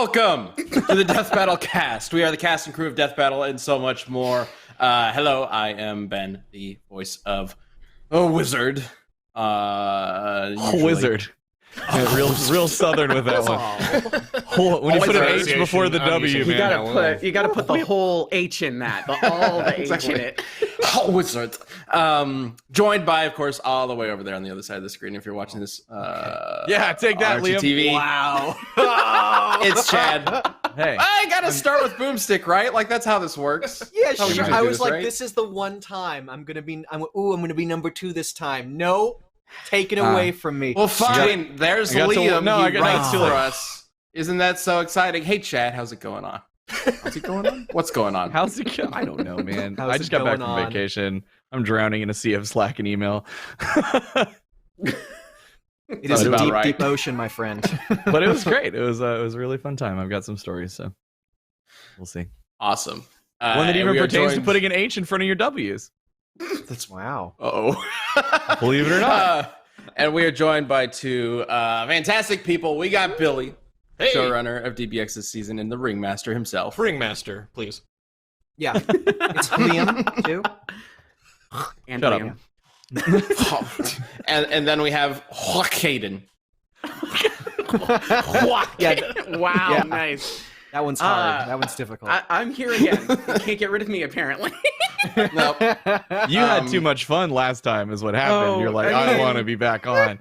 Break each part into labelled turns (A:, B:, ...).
A: Welcome to the Death Battle cast. We are the cast and crew of Death Battle and so much more. Hello, I am Ben, the voice of a wizard.
B: Wizard. Yeah, real southern with that one. When you put an H before the W, man.
C: You gotta put the whole H in that. All the H in it.
A: Wizard. Joined by, of course, all the way over there on the other side of the screen. If you're watching this,
B: yeah, take that, Liam.
A: TV.
C: Wow.
A: It's Chad.
B: Hey,
A: I gotta start with boomstick, right? Like that's how this works.
D: Yeah,
A: That's how we
D: sure.
A: usually
D: I
A: do
D: was
A: this,
D: like,
A: right?
D: this is the one time I'm gonna be number 2 this time. No, taken away from me.
A: Well, fine. There's Liam.
B: I got
A: writes
B: too
A: for
B: late.
A: us. Isn't that so exciting? Hey, Chad, how's it going on? How's it going on? What's going on?
B: how's it going? I don't know, man.
D: How's
B: I
D: it
B: just got back
D: going
B: from
D: on?
B: vacation. I'm drowning in a sea of Slack and email.
D: It is a
A: about
D: deep,
A: right.
D: deep ocean, my friend.
B: But it was great. It was a really fun time. I've got some stories, so we'll see.
A: Awesome.
B: One that
A: and
B: even
A: we are
B: pertains to
A: joined-
B: putting an H in front of your W's.
D: That's wow.
A: Uh-oh.
B: Believe it or not.
A: And we are joined by two fantastic people. We got Billy,
E: Hey,
A: showrunner of DBX this season, and the ringmaster himself.
E: Ringmaster, please.
D: Yeah, it's Liam too.
C: And
B: Shut up.
C: Liam.
A: and then we have Kdin.
C: Yeah. Wow.
D: Yeah.
C: Nice.
D: That one's hard. That one's difficult.
C: I'm here again. You can't get rid of me, apparently.
A: Nope.
B: You had too much fun last time, is what happened.
C: Oh,
B: You're like,
C: I
B: I
C: mean-
B: want to be back on.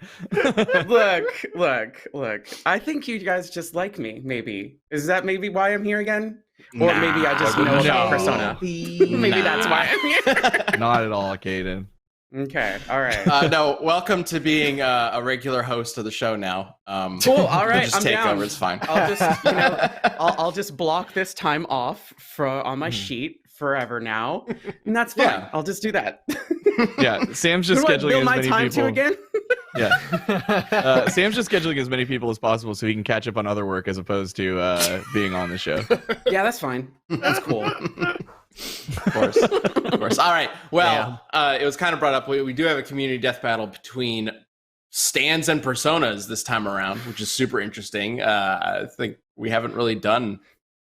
C: Look. I think you guys just like me, maybe. Is that maybe why I'm here again? Or maybe I just know
B: no.
C: about Persona. Maybe that's why I'm here.
B: Not at all, Kdin.
C: Okay, all right.
A: No, welcome to being a regular host of the show now.
C: Cool, all right,
A: just
C: I'm
A: take
C: down.
A: over. It's fine.
C: I'll just, I'll just block this time off on my sheet forever now, and that's fine.
A: Yeah.
C: I'll just do that.
B: Yeah, Sam's just
C: Who do I
B: scheduling
C: bill
B: as
C: my
B: many
C: time
B: people.
C: to again?
B: Yeah. Sam's just scheduling as many people as possible so he can catch up on other work as opposed to being on the show.
C: Yeah, that's fine. That's cool.
A: Of course. All right. Well, it was kind of brought up. We do have a community death battle between stands and personas this time around, which is super interesting. I think we haven't really done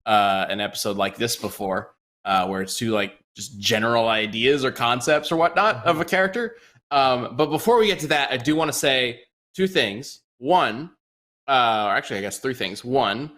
A: an episode like this before, where it's two like just general ideas or concepts or whatnot of a character. But before we get to that, I do want to say two things. One, or actually, I guess three things. One,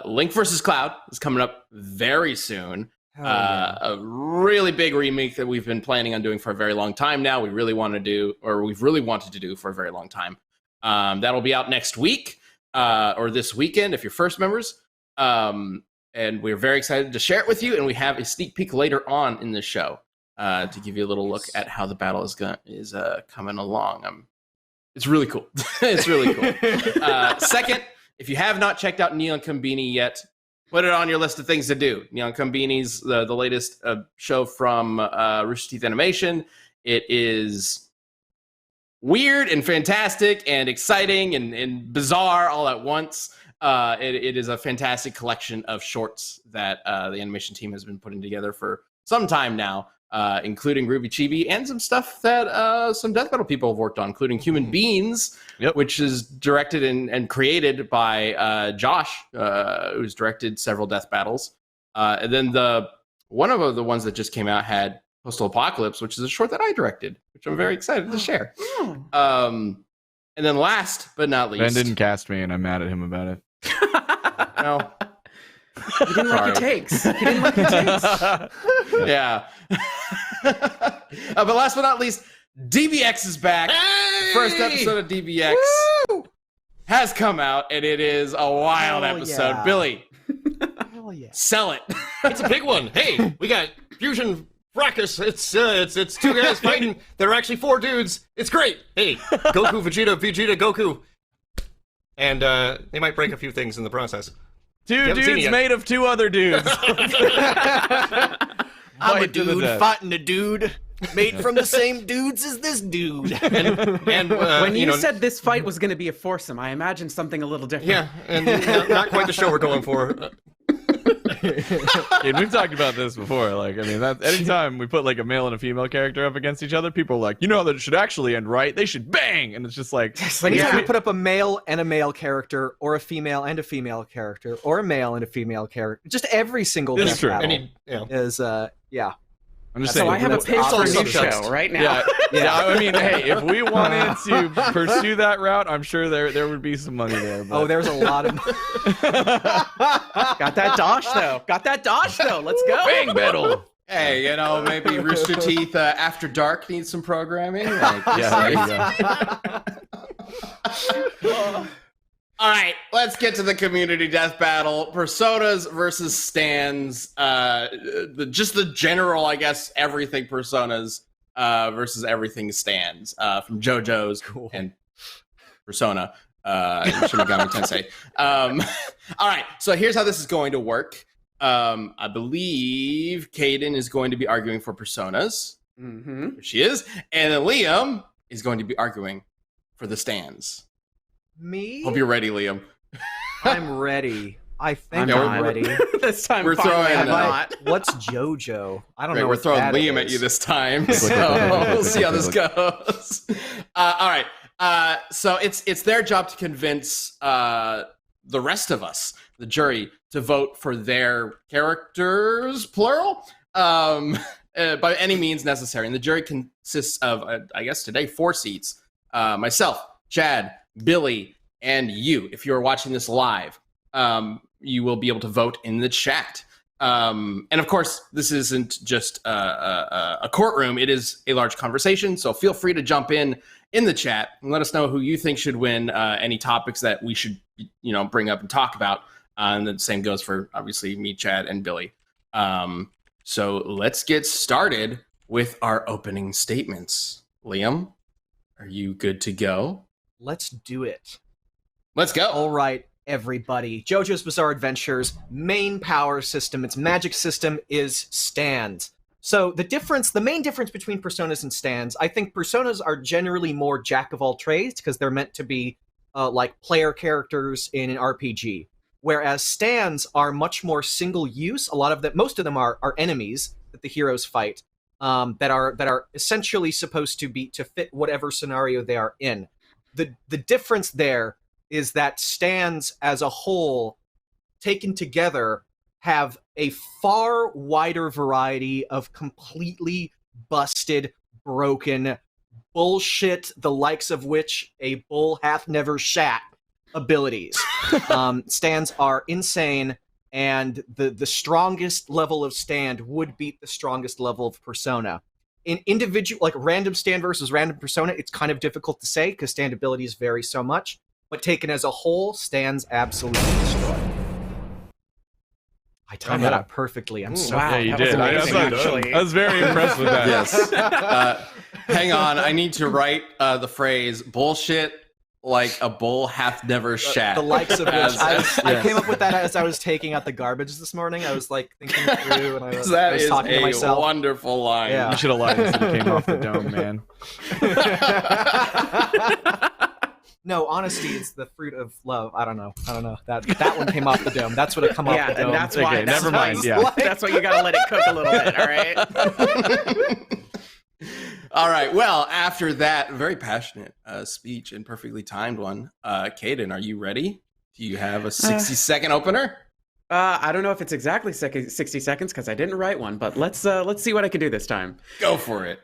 A: Link versus Cloud is coming up very soon. A really big remake that we've been planning on doing for a very long time now. We've really wanted to do for a very long time. That'll be out next week or this weekend if you're first members. And we're very excited to share it with you. And we have a sneak peek later on in the show to give you a little look at how the battle is coming along. It's really cool. It's really cool. Second, if you have not checked out Neon Combini yet, put it on your list of things to do. Neon Combini's the latest show from Rooster Teeth Animation. It is weird and fantastic and exciting and bizarre all at once. It is a fantastic collection of shorts that the animation team has been putting together for some time now, including Ruby Chibi and some stuff that some death metal people have worked on, including Human Beings, which is directed and created by Josh, who's directed several death battles. And then one of the ones that just came out had Postal Apocalypse, which is a short that I directed, which I'm very excited to share. And then last but not least,
B: Ben didn't cast me, and I'm mad at him about it.
A: no.
C: He didn't like your takes. He didn't like your takes.
A: Yeah. But last but not least, DBX is back.
E: Hey!
A: First episode of DBX has come out, and it is a wild episode.
D: yeah.
A: Billy,
D: Hell yeah.
A: sell it.
E: It's a big one. Hey, we got Fusion Fracas. It's two guys fighting. There are actually 4 dudes. It's great. Hey, Goku, Vegeta, Goku. And they might break a few things in the process.
B: Two
E: haven't seen it
B: dudes
E: yet.
B: made of two other dudes.
D: I'm a
B: Fight to the
D: dude
B: death.
D: fighting a dude made from the same dudes as this dude.
E: And
C: When you said this fight was going to be a foursome, I imagined something a little different.
E: yeah, and not quite the show we're going for.
B: And we've talked about this before. Like, I mean, that anytime we put like a male and a female character up against each other, people are like, you know, that it should actually end right. They should bang, and it's just like,
D: Anytime you put up a male and a male character, or a female and a female character, or a male and a female character, just every single
B: It's
D: death
B: true.
D: battle is yeah.
B: I'm just
C: So
B: saying.
C: I have a
D: that's
C: pitch for a
D: awesome
C: new
D: subtext.
C: show right now.
B: Yeah. I mean, hey, if we wanted to pursue that route, I'm sure there would be some money there. But...
D: Oh, there's a lot of.
C: Got that dosh though. Let's go.
B: bang battle.
A: Hey, you know, maybe Rooster Teeth After Dark needs some programming. Like,
B: Yeah, there you go.
A: All right, let's get to the community death battle. Personas versus stands. Just the general, I guess, everything personas versus everything stands from JoJo's and Persona. Shin Megami Tensei. All right, so here's how this is going to work. I believe Kdin is going to be arguing for personas.
C: Mm-hmm.
A: There she is. And then Liam is going to be arguing for the stands.
D: Me?
A: Hope you're ready, Liam.
D: I'm ready. I think
A: I'm
D: I'm
A: not.
D: ready.
C: This time
A: We're
C: finally
A: throwing,
C: I'm not.
D: What's JoJo? I don't
A: Great,
D: know.
A: we're
D: what
A: throwing
D: that
A: Liam at
D: is.
A: you this time, so we'll see how this goes. All right. So it's their job to convince the rest of us, the jury, to vote for their characters, plural, by any means necessary. And the jury consists of, I guess today, 4 seats. Myself, Chad, Billy, and you. If you're watching this live, you will be able to vote in the chat. And of course, this isn't just a courtroom. It is a large conversation. So feel free to jump in the chat and let us know who you think should win, any topics that we should, bring up and talk about. And the same goes for, obviously, me, Chad, and Billy. So let's get started with our opening statements. Liam, are you good to go?
D: Let's do it.
A: Let's go.
D: All right, everybody. JoJo's Bizarre Adventure's main power system, its magic system, is stands. So the main difference between personas and stands, I think personas are generally more jack of all trades because they're meant to be like player characters in an RPG, whereas stands are much more single use. Most of them are enemies that the heroes fight, that are essentially supposed to fit whatever scenario they are in. The difference there is that stands as a whole, taken together, have a far wider variety of completely busted, broken bullshit, the likes of which a bull hath never shat abilities. Stands are insane, and the strongest level of stand would beat the strongest level of persona. In individual, like random stand versus random persona, it's kind of difficult to say because stand abilities vary so much. But taken as a whole, stands absolutely destroy. I timed that out perfectly. I'm so
C: Wow,
B: Yeah, you
C: that was
B: did.
C: amazing, actually.
B: I was very impressed with that.
A: Yes. Hang on. I need to write the phrase bullshit like a bull hath never shat.
D: The likes of which
A: As-
D: I came up with that as I was taking out the garbage this morning. I was like thinking through, and I was
A: That is
D: talking to
A: a
D: myself.
A: wonderful line.
D: Yeah.
B: You should have lied until it came off the dome, man.
D: No, honesty is the fruit of love. I don't know. That one came off the dome. That's what it come off
C: Yeah,
D: the dome.
C: and that's
B: Okay,
C: why. That's
B: never
C: why-
B: mind, yeah.
C: That's why you gotta let it cook a little bit. All right.
A: All right. Well, after that very passionate speech and perfectly timed one, Kdin, are you ready? Do you have a 60-second opener?
C: I don't know if it's exactly 60 seconds because I didn't write one, but let's see what I can do this time.
A: Go for it.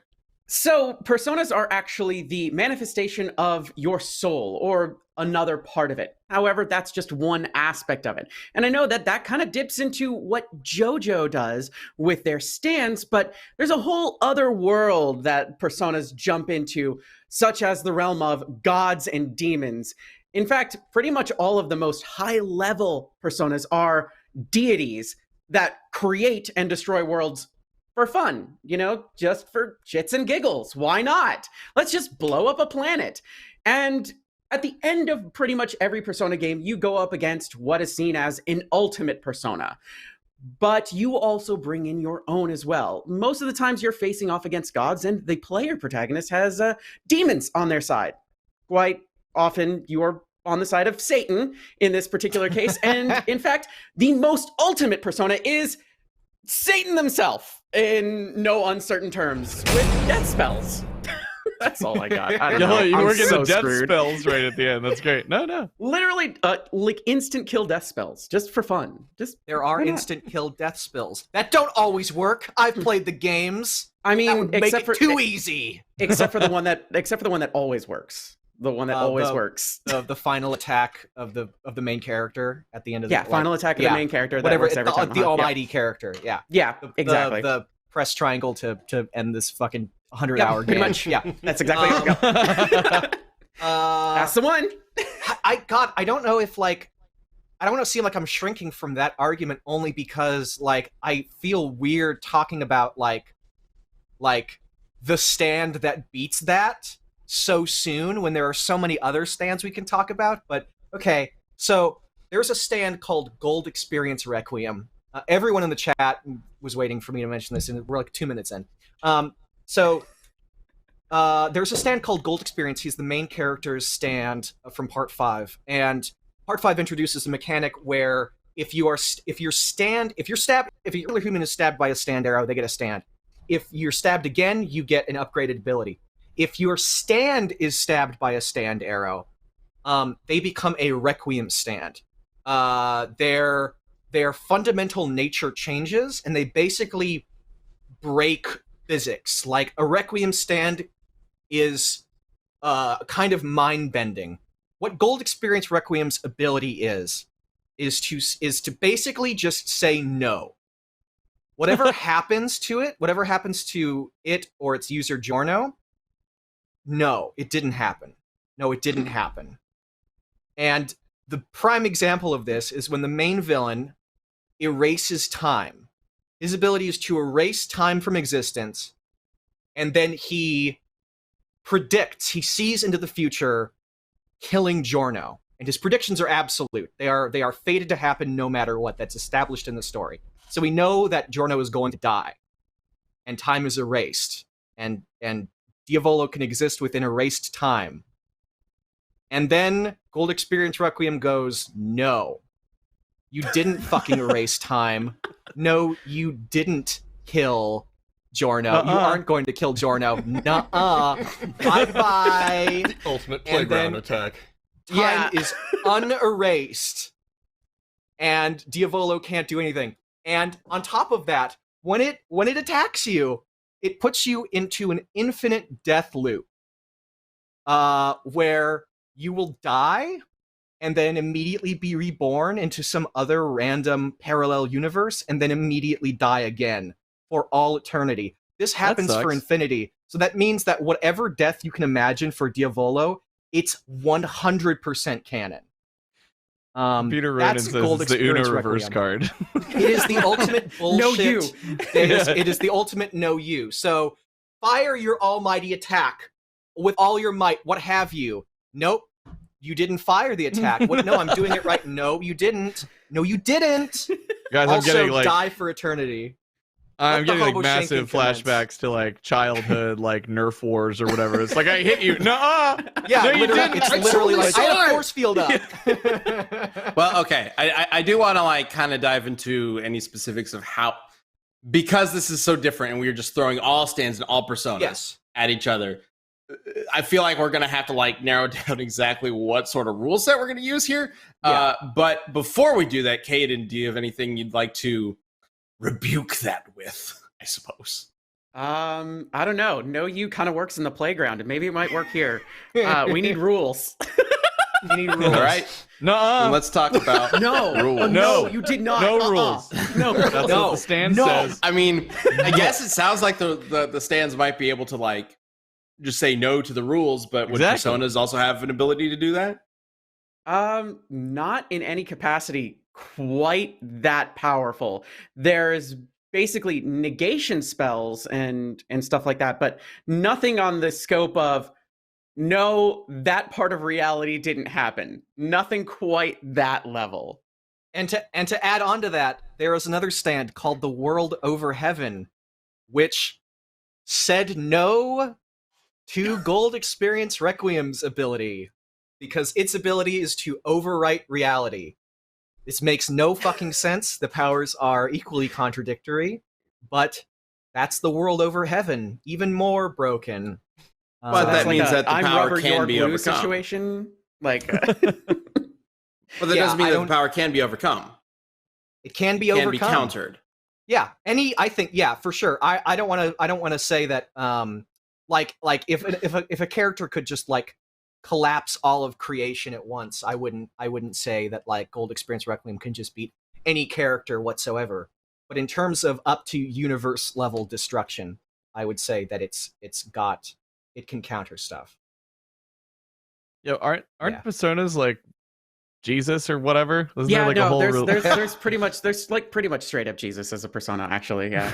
C: So, personas are actually the manifestation of your soul or another part of it. However, that's just one aspect of it. And I know that kind of dips into what JoJo does with their stands, but there's a whole other world that personas jump into, such as the realm of gods and demons. In fact, pretty much all of the most high-level personas are deities that create and destroy worlds for fun, just for shits and giggles. Why not? Let's just blow up a planet. And at the end of pretty much every Persona game, you go up against what is seen as an ultimate persona. But you also bring in your own as well. Most of the times you're facing off against gods, and the player protagonist has demons on their side. Quite often you're on the side of Satan in this particular case. And in fact, the most ultimate persona is Satan himself, in no uncertain terms, with death spells. That's all I got. I don't know.
B: You
C: I'm
B: were getting
C: so
B: the death
C: screwed.
B: spells right at the end. That's great. No.
C: Literally, like instant kill death spells, just for fun. Just
D: There are
C: why not?
D: instant kill death spells that don't always work. I've played the games.
C: I
D: That
C: mean,
D: would make
C: except
D: it
C: for
D: too easy.
C: except for the one that always works. The one that always
D: the-
C: works.
D: The final attack of the main character at the end of
C: Yeah,
D: the
C: final attack of the main character. That
D: whatever
C: works every time.
D: the
C: Yeah.
D: almighty character. Yeah,
C: Yeah, exactly.
D: The press triangle to end this fucking 100-hour
C: Yeah,
D: game.
C: pretty much.
D: Yeah,
C: That's exactly it. Yep. That's the one.
D: I don't know if like I don't want to seem like I'm shrinking from that argument only because like I feel weird talking about like the stand that beats that so soon when there are so many other stands we can talk about. But okay, so there's a stand called Gold Experience Requiem. Everyone in the chat was waiting for me to mention this, and we're like 2 minutes in. There's a stand called Gold Experience. He's the main character's stand from Part 5, and Part 5 introduces a mechanic where if your regular human is stabbed by a stand arrow, they get a stand. If you're stabbed again, you get an upgraded ability. If your stand is stabbed by a stand arrow, they become a Requiem stand. Their fundamental nature changes, and they basically break physics. Like a Requiem stand is kind of mind-bending. What Gold Experience Requiem's ability is to basically just say no. Whatever happens to it or its user Giorno, no, it didn't happen. No, it didn't happen. And the prime example of this is when the main villain erases time. His ability is to erase time from existence, and then he sees into the future, killing Giorno. And his predictions are absolute. They are fated to happen no matter what. That's established in the story. So we know that Giorno is going to die, and time is erased, and Diavolo can exist within erased time. And then Gold Experience Requiem goes, no, you didn't fucking erase time. No, you didn't kill Giorno. You aren't going to kill Giorno. Nuh-uh. Bye-bye.
E: The ultimate playground attack.
D: Time is unerased, and Diavolo can't do anything. And on top of that, when it attacks you, it puts you into an infinite death loop, where you will die and then immediately be reborn into some other random parallel universe, and then immediately die again for all eternity. This happens for infinity. So that means that whatever death you can imagine for Diavolo, it's 100% canon.
B: Peter Ronan says it's the Uno reverse card.
D: It is the ultimate bullshit.
C: No you.
D: It is the ultimate no you. So fire your almighty attack with all your might. What have you? Nope. You didn't fire the attack. What? No, I'm doing it right. No, you didn't. No, you didn't.
B: Guys,
D: also,
B: I'm getting like
D: die for eternity.
B: I'm
D: Let the
B: getting like
D: hobo
B: massive
D: shanking commence.
B: flashbacks to like childhood, like Nerf wars or whatever. It's like I hit you. Nuh-uh.
D: Yeah,
B: No, you
D: literally,
B: didn't.
D: it's
B: I
D: literally
B: totally
D: like I had
B: saw
D: a
B: it.
D: force field up.
A: Well, okay. I do want to like kind of dive into any specifics of how, because this is so different and we're just throwing all stands and all personas
D: Yes.
A: at each other. I feel like we're going to have to like narrow down exactly what sort of rule set we're going to use here.
D: Yeah.
A: But before we do that, Kdin, do you have anything you'd like to rebuke that with, I suppose?
C: I don't know. No you kind of works in the playground, and maybe it might work here. We need rules.
D: You need rules.
A: All right.
B: Nuh-uh.
A: Then let's talk about
C: No.
A: rules.
C: No, you did not.
B: No rules.
C: No.
B: That's
D: No.
B: what the stand
C: No.
B: says.
A: I mean, I guess it sounds like the stands might be able to like just say no to the rules, but would
B: Exactly.
A: personas also have an ability to do that?
C: Not in any capacity quite that powerful. There's basically negation spells and stuff like that, but nothing on the scope of no, that part of reality didn't happen. Nothing quite that level.
D: And to add on to that, there is another stand called the World Over Heaven, which said no to Gold Experience Requiem's ability. because its ability is to overwrite reality. This makes no fucking sense. The powers are equally contradictory, but that's the world over heaven, even more broken.
A: But that means that the
C: I'm
A: power
C: rubber,
A: can
C: you're
A: be
C: blue
A: overcome.
C: situation. Like,
A: But that doesn't mean that the power can be overcome.
D: it can be
A: It can
D: overcome.
A: be countered.
D: Yeah, I think, yeah, for sure. I don't want to say that like if a character could just like collapse all of creation at once, I wouldn't say that like Gold Experience Requiem can just beat any character whatsoever. But in terms of up to universe level destruction, I would say that it can counter stuff.
B: Yo, aren't personas like Jesus or whatever? Isn't
C: yeah,
B: there like a whole
C: there's pretty much straight up Jesus as a persona, actually. Yeah.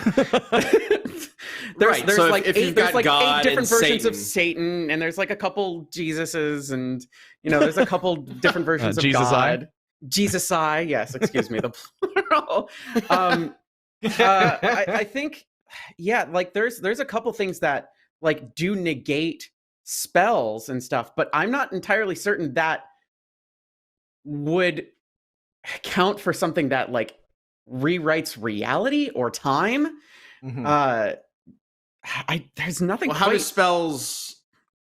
A: Right,
C: There's
A: so
C: like
A: if
C: eight,
A: you've got
C: there's like
A: God
C: 8 different
A: and
C: versions of
A: Satan.
C: Satan, and there's like a couple Jesuses, and there's a couple different versions of
B: Jesus
C: God. Jesus I, yes, excuse me, the plural. I think, yeah, like there's a couple things that like do negate spells and stuff, but I'm not entirely certain that would count for something that like rewrites reality or time.
D: Mhm.
C: There's nothing.
A: Well, how do spells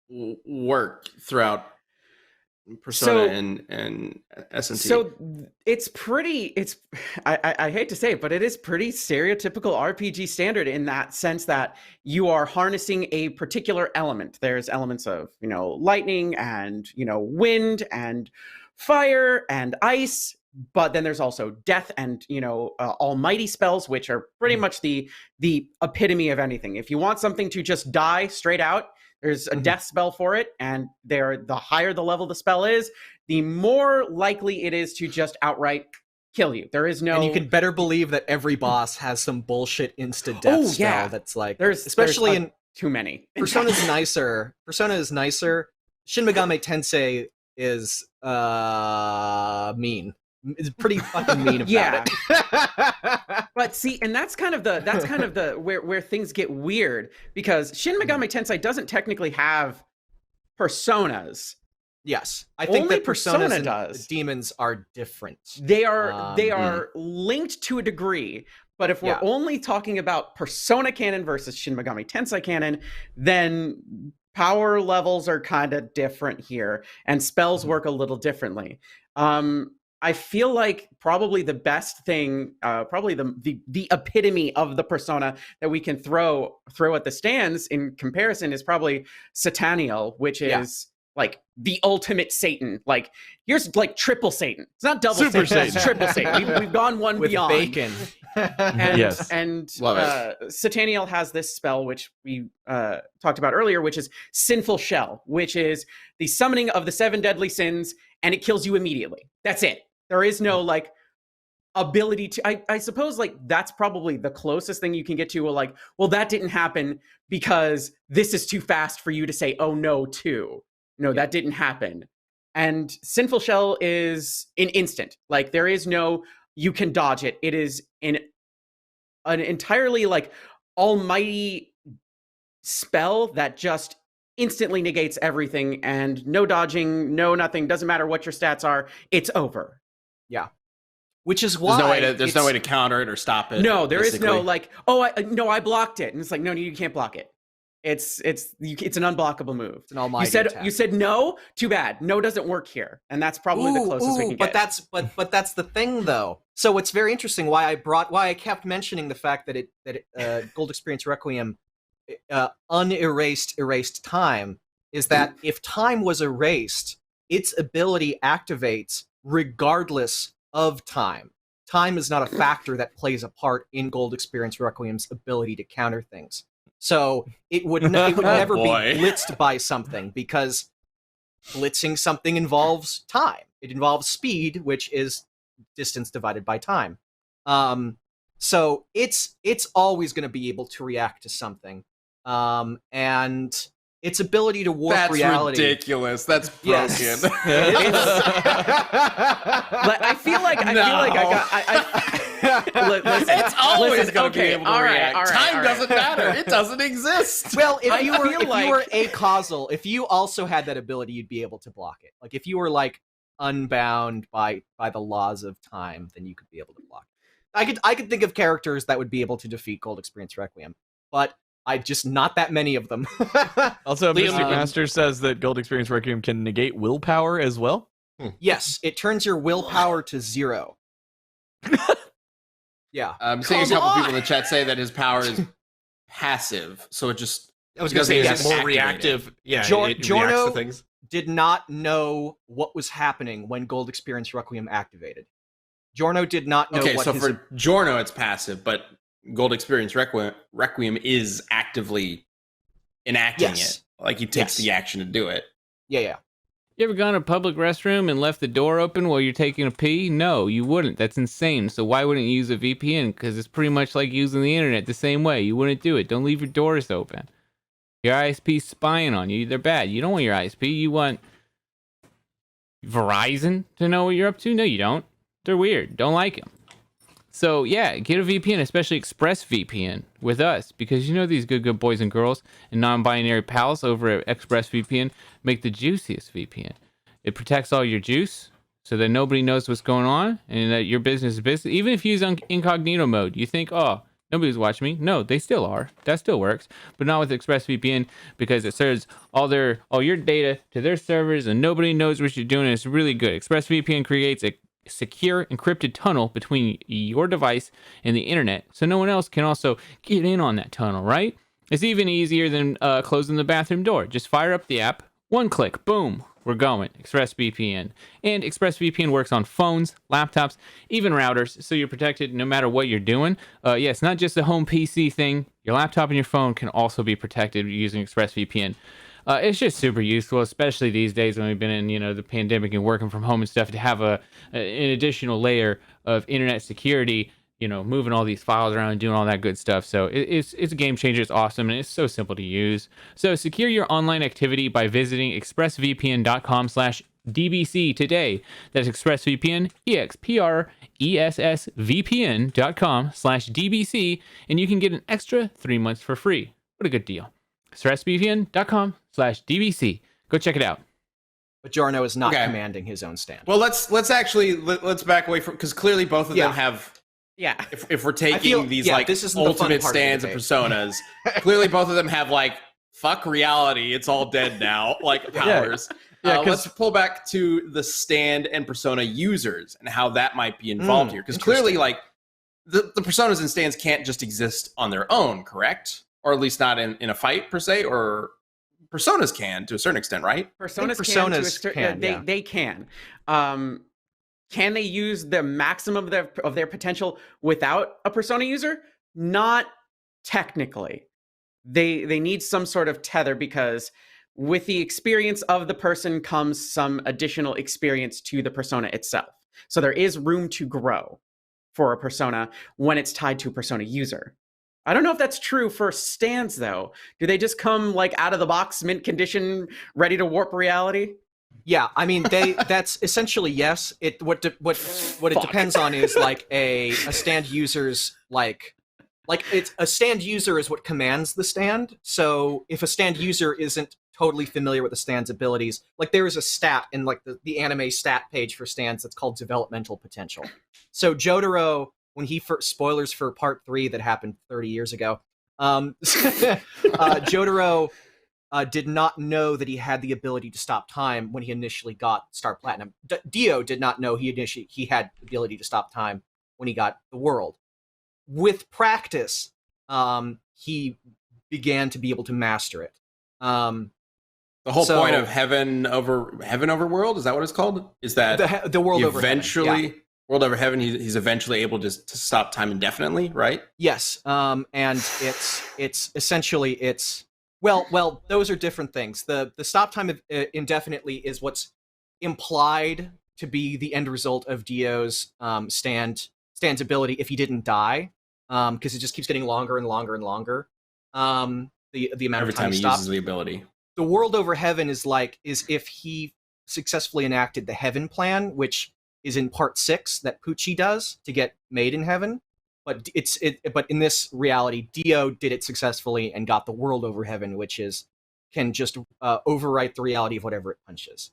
A: work throughout Persona and SNT?
C: So I hate to say it, but it is pretty stereotypical RPG standard in that sense that you are harnessing a particular element. There's elements of, lightning and, wind and fire and ice, but then there's also death and, almighty spells, which are pretty much the epitome of anything. If you want something to just die straight out, there's a death spell for it, and the higher the level the spell is, the more likely it is to just outright kill you. There is no...
D: And you can better believe that every boss has some bullshit insta-death spell that's like... Especially in...
C: Too many.
D: Persona is nicer. Shin Megami Tensei is mean. It's pretty fucking mean about it.
C: But see, and that's kind of the where things get weird, because Shin Megami Tensei doesn't technically have personas.
D: Yes, I think
C: Only
D: that personas and
C: does.
D: demons are different.
C: They are linked to a degree, but if we're only talking about Persona canon versus Shin Megami Tensei canon, then power levels are kind of different here, and spells work a little differently. I feel like probably the best thing, probably the epitome of the persona that we can throw at the stands in comparison is probably Sataniel, which is like the ultimate Satan. Like, here's like triple Satan. It's not double
B: Super
C: Satan. It's
B: Satan.
C: triple Satan. We've gone one
D: With
C: beyond.
D: bacon.
C: And,
B: Yes.
C: and
A: Love it.
C: Sataniel has this spell, which we talked about earlier, which is Sinful Shell, which is the summoning of the 7 deadly sins, and it kills you immediately. That's it. There is no like ability to, I suppose like that's probably the closest thing you can get to well, that didn't happen because this is too fast for you to say, oh no, too. No, that didn't happen. And Sinful Shell is an instant. Like, there is no, you can dodge it. It is an entirely like almighty spell that just instantly negates everything, and no dodging, no nothing, doesn't matter what your stats are, it's over.
D: Yeah. Which is why
A: There's no way to counter it or stop it.
C: No, there is
A: basically.
C: no like, I blocked it. And it's like, no, you can't block it. It's an unblockable move.
D: It's an almighty attack.
C: You said no, too bad. No doesn't work here. And that's probably the closest we can get.
D: But that's the thing though. So what's very interesting, why I kept mentioning the fact that Gold Experience Requiem erased time, is that if time was erased, its ability activates regardless of time. Time is not a factor that plays a part in Gold Experience Requiem's ability to counter things. So it would never be blitzed by something, because blitzing something involves time. It involves speed, which is distance divided by time. So it's always going to be able to react to something. And its ability to warp reality.
A: That's ridiculous. That's broken.
D: Yes.
C: But I feel like Listen,
A: It's always
C: listen,
A: going to be
C: okay,
A: able to
C: all right,
A: react.
C: all right,
A: Time
C: all right.
A: doesn't matter. It doesn't exist.
D: Well, if
C: I
D: you were
C: feel
D: if
C: like-
D: you were acausal, if you also had that ability, you'd be able to block it. Like if you were like unbound by the laws of time, then you could be able to block it. I could think of characters that would be able to defeat Gold Experience Requiem, but I just not that many of them.
B: Also,
A: Liam,
B: Mystic Master says that Gold Experience Requiem can negate willpower as well.
D: Yes, it turns your willpower to 0. Yeah.
A: I'm seeing a
D: Come
A: couple
D: on!
A: people in the chat say that his power is passive, so it just
E: I was going to say,
A: Because
E: is
A: it's
E: it more
A: activated.
E: reactive? Yeah,
D: Jor-
E: it reacts
D: Jorno-
E: to things.
D: Did not know what was happening when Gold Experience Requiem activated. Jorno did not know
A: okay.
D: what
A: So
D: his...
A: for Jorno, it's passive, but Gold Experience Requiem is actively enacting
D: Yes.
A: it. Like he takes
D: Yes.
A: the action to do it.
D: Yeah.
F: You ever gone to a public restroom and left the door open while you're taking a pee? No, you wouldn't. That's insane. So why wouldn't you use a VPN? Because it's pretty much like using the internet the same way. You wouldn't do it. Don't leave your doors open. Your ISP's spying on you. They're bad. You don't want your ISP. You want Verizon to know what you're up to? No, you don't. They're weird. Don't like them. So yeah, get a VPN, especially ExpressVPN with us, because you know these good boys and girls and non-binary pals over at ExpressVPN make the juiciest VPN. It protects all your juice so that nobody knows what's going on and that your business is business. Even if you use incognito mode, you think, oh, nobody's watching me. No, they still are. That still works, but not with ExpressVPN because it serves all your data to their servers and nobody knows what you're doing. And it's really good. ExpressVPN creates a secure encrypted tunnel between your device and the internet so no one else can also get in on that tunnel, right? It's even easier than closing the bathroom door. Just fire up the app, one click, boom, we're going. ExpressVPN. And ExpressVPN works on phones, laptops, even routers, so you're protected no matter what you're doing. Yeah, it's not just a home PC thing. Your laptop and your phone can also be protected using ExpressVPN. It's just super useful, especially these days when we've been in, the pandemic and working from home and stuff, to have an additional layer of internet security, moving all these files around and doing all that good stuff. So it's a game changer. It's awesome, and it's so simple to use. So secure your online activity by visiting expressvpn.com/DBC today. That's ExpressVPN, expressvpn.com/DBC, and you can get an extra 3 months for free. What a good deal. expressvpn.com/DBC. Go check it out.
D: But Jorno is not
A: Okay.
D: commanding his own stand.
A: Well, let's back away from, because clearly both of them have.
C: Yeah.
A: If we're taking
D: feel-
A: these
D: yeah,
A: like
D: this isn't the fun
A: ultimate
D: part of the
A: stands and
D: debate.
A: personas, clearly both of them have like fuck reality, it's all dead now, like powers.
B: Yeah, 'cause-
A: let's pull back to the stand and persona users and how that might be involved here, because clearly, like the personas and stands can't just exist on their own, correct? Or at least not in a fight per se, or personas can to a certain extent, right?
C: Personas
D: can, yeah.
C: they can. Can they use the maximum of their potential without a persona user? Not technically. They need some sort of tether, because with the experience of the person comes some additional experience to the persona itself. So there is room to grow for a persona when it's tied to a persona user. I don't know if that's true for stands, though. Do they just come like out of the box, mint condition, ready to warp reality?
D: Yeah, I mean that's essentially yes. What it depends on is like a stand user's like it's a stand user is what commands the stand. So if a stand user isn't totally familiar with the stand's abilities, like there is a stat in like the anime stat page for stands that's called developmental potential. So Jotaro, when he first, spoilers for part 3 that happened 30 years ago, Jotaro did not know that he had the ability to stop time when he initially got Star Platinum. Dio did not know he had the ability to stop time when he got the world. With practice, he began to be able to master it.
A: The whole point of heaven over world, is that what it's called? Is that
D: the world over heaven,
A: eventually
D: yeah.
A: world over heaven? He's eventually able to stop time indefinitely, right?
D: Yes, and it's essentially well, those are different things. The stop time indefinitely is what's implied to be the end result of Dio's Stan's ability if he didn't die, because it just keeps getting longer and longer and longer. The amount
A: Every
D: of time
A: time he
D: stops.
A: uses the ability.
D: The world over heaven is if he successfully enacted the heaven plan, which is in part 6 that Pucci does to get made in heaven. but but in this reality, Dio did it successfully and got the world over heaven, which can just overwrite the reality of whatever it punches.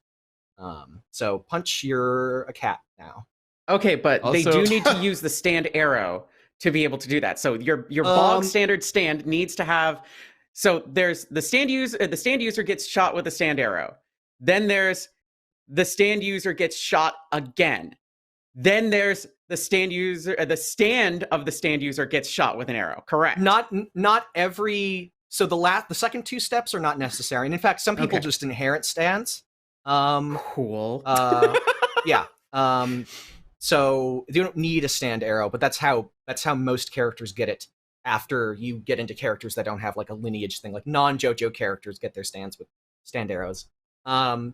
D: So punch, you're a cat now.
C: Okay, but they
B: Also-
C: do need to use the stand arrow to be able to do that. So your bog standard stand needs to have. So there's the stand user. The stand user gets shot with a stand arrow. Then there's the stand user gets shot again. Then there's the stand user. The stand of the stand user gets shot with an arrow. Correct.
D: Not every. So the second two steps are not necessary, and in fact, some people
C: Okay.
D: just inherit stands.
C: Cool.
D: Yeah. So you don't need a stand arrow, but that's how most characters get it. After you get into characters that don't have like a lineage thing, like non-JoJo characters get their stands with stand arrows. You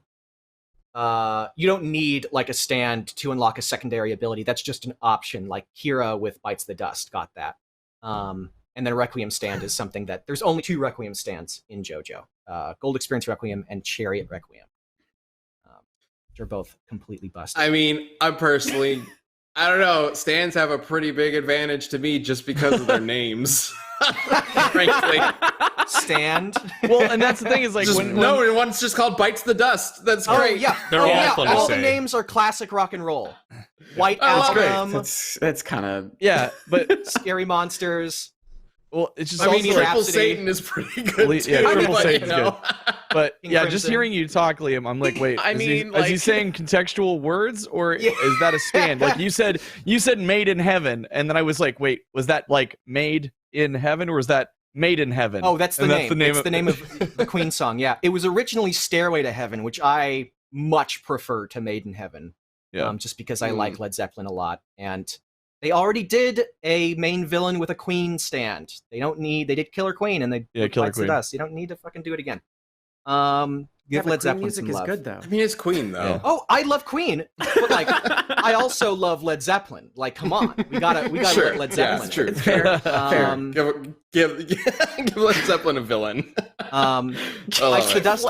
D: don't need like a stand to unlock a secondary ability. That's just an option. Like Kira with Bites the Dust got that. And then Requiem stand is something that there's only 2 Requiem stands in JoJo: Gold Experience Requiem and Chariot Requiem. Which are both completely busted.
A: I mean, I don't know. Stands have a pretty big advantage to me just because of their names. Frankly,
D: Stand.
B: Well, and that's the thing is like
A: just,
B: when
A: one's just called Bites the Dust. That's
D: Oh
A: great.
D: yeah,
E: They're all fun to
D: all the
E: say.
D: names are classic rock and roll. White
A: Oh, great.
D: Album,
C: That's kind of.
B: yeah, but
D: Scary Monsters.
B: well, it's just
A: I mean,
B: also
A: Triple
D: Rhapsody.
A: Satan is pretty good too.
B: Yeah, Triple
A: but,
B: Satan's
A: you know.
B: But
D: King
B: yeah, just
D: Crimson.
B: hearing you talk, Liam, I'm like, wait,
C: I
B: is
C: mean,
B: he
C: like-
B: saying contextual words or
D: Yeah.
B: is that a stand? Like you said made in heaven, and then I was like, wait, was that like made in heaven or was that made in heaven?
D: Oh, that's the
B: And
D: name. It's the name of the Queen song. Yeah, it was originally Stairway to Heaven, which I much prefer to Made in Heaven.
B: Yeah.
D: Just because I like Led Zeppelin a lot, and they already did a main villain with a Queen stand. They did Killer Queen, and they did
B: Killer
D: Bites the
B: Queen.
D: Dust. You don't need to fucking do it again. Give
C: Yeah,
D: Led
C: but Queen
D: Zeppelin
C: music
D: some
C: is
D: love.
C: good though.
A: I mean, it's Queen though.
B: Yeah.
D: Oh, I love Queen, but like, I also love Led Zeppelin. Like, come on, we gotta
A: Sure.
D: let Led
A: Yeah,
D: Zeppelin.
A: it's true.
C: It's fair. Fair.
A: Give Led Zeppelin a villain.
D: Bites the
A: it.
D: Dust,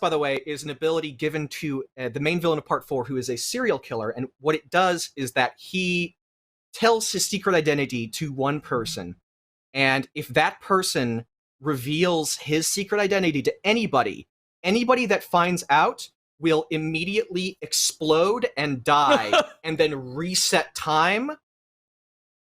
D: by the way, is an ability given to the main villain of Part 4, who is a serial killer, and what it does is that he tells his secret identity to one person, and if that person reveals his secret identity to anybody that finds out will immediately explode and die, and then reset time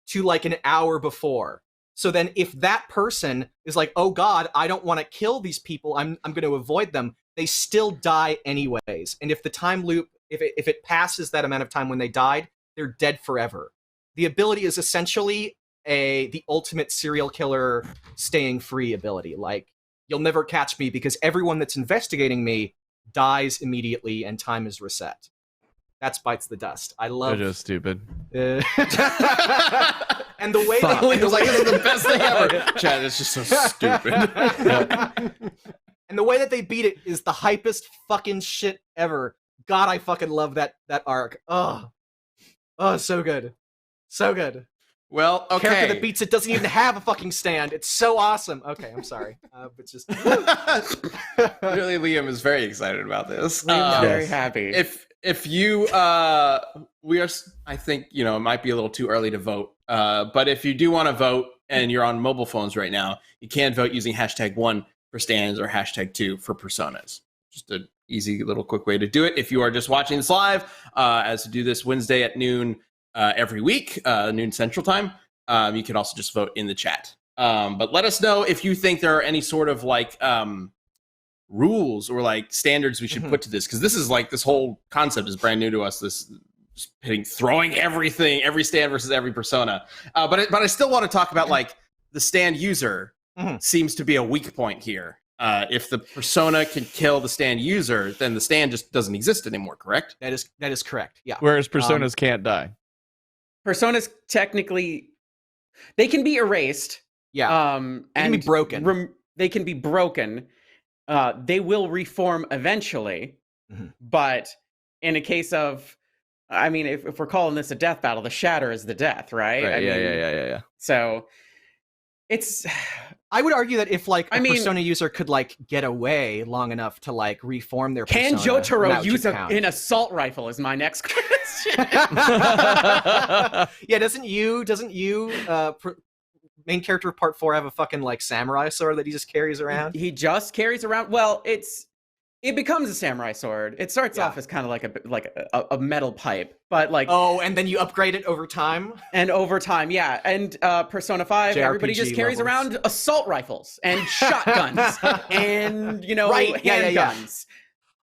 D: to like an hour before. So then if that person is like, oh God, I don't want to kill these people, I'm going to avoid them, they still die anyways. And if the time loop, if it passes that amount of time when they died, they're dead forever. The ability is essentially the ultimate serial killer staying free ability. Like, you'll never catch me because everyone that's investigating me dies immediately and time is reset. That's Bites the Dust. I love
B: JoJo's stupid.
D: and the way that
A: He was like, "This is the best thing ever." Chad, it's just so stupid.
D: and the way that they beat it is the hypest fucking shit ever. God, I fucking love that arc. Oh, so good, so good.
A: Well,
D: The character that
A: okay.
D: beats it doesn't even have a fucking stand. It's so awesome. Okay, I'm sorry, but just
A: Really, Liam is very excited about this.
C: I'm very
B: Yes.
C: happy.
A: If you I think it might be a little too early to vote, but if you do want to vote and you're on mobile phones right now, you can vote using #1 for stands or #2 for personas. Just an easy little quick way to do it. If you are just watching this live, as we do this Wednesday at noon every week, noon Central Time, you can also just vote in the chat. But let us know if you think there are any sort of like rules or like standards we should put to this, because this is like, this whole concept is brand new to us. This throwing every stand versus every persona. But I still want to talk about like the stand user seems to be a weak point here. If the persona can kill the stand user, then the stand just doesn't exist anymore. Correct?
D: that is correct. Yeah.
B: Whereas personas can't die.
C: Personas technically, they can be erased.
D: Yeah.
C: And
D: can be broken.
C: They can be broken. They will reform eventually, but in a case of, I mean, if we're calling this a death battle, the shatter is the death, right?
B: Right.
C: I mean,
B: Yeah.
C: So It's
D: I would argue that if like a
C: I mean-
D: Persona user could like get away long enough to like reform their
C: can
D: persona, then
C: Jotaro
D: that
C: use
D: should count.
C: an assault rifle? Is my next question.
D: Yeah, doesn't you main character of part 4 have a fucking like samurai sword that he just carries around?
C: He just carries around. Well, it becomes a samurai sword. It starts off as kind of like a metal pipe, but like
D: Oh, and then you upgrade it over time?
C: and over time, yeah. And Persona 5, everybody just
D: JRPG
C: carries
D: levels.
C: around assault rifles and shotguns and
D: Right, yeah.
C: handguns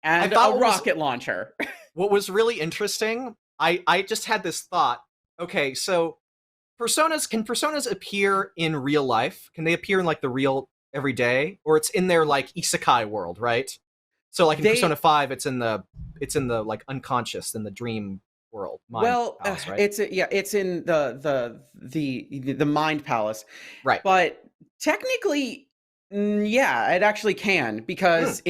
C: and
D: I thought
C: a
D: what was-
C: rocket launcher.
D: What was really interesting, I just had this thought. Okay, so can personas appear in real life? Can they appear in like the real everyday, or it's in their like isekai world, right? So like in Persona 5, it's in the like unconscious, in the dream world. Mind palace, right?
C: it's in the mind palace,
D: right.
C: But technically, yeah, it actually can, because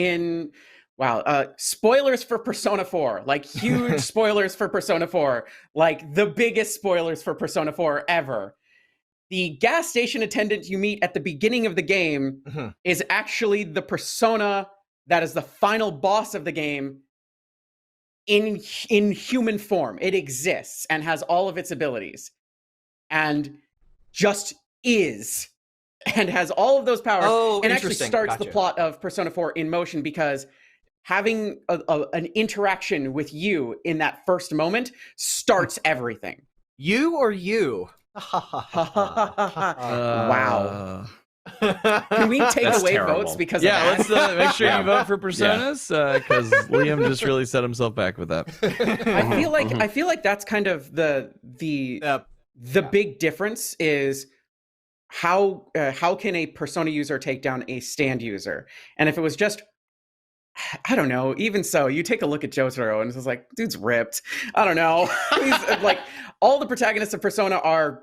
C: spoilers for Persona 4, like huge spoilers for Persona 4, like the biggest spoilers for Persona 4 ever. The gas station attendant you meet at the beginning of the game is actually the persona that is the final boss of the game in human form. It exists and has all of its abilities and just is and has all of those powers, and actually starts the plot of Persona 4 in motion, because having an interaction with you in that first moment starts everything.
D: You or you?
C: Wow. Can we take
A: That's
C: away
A: terrible.
C: votes because
B: Yeah,
C: of that?
B: let's make sure you vote for Personas, because Liam just really set himself back with that.
C: I feel like that's kind of the big difference is how can a Persona user take down a stand user? And if it was just, I don't know, even so, you take a look at Jotaro and it's just like, dude's ripped. I don't know. He's like, all the protagonists of Persona are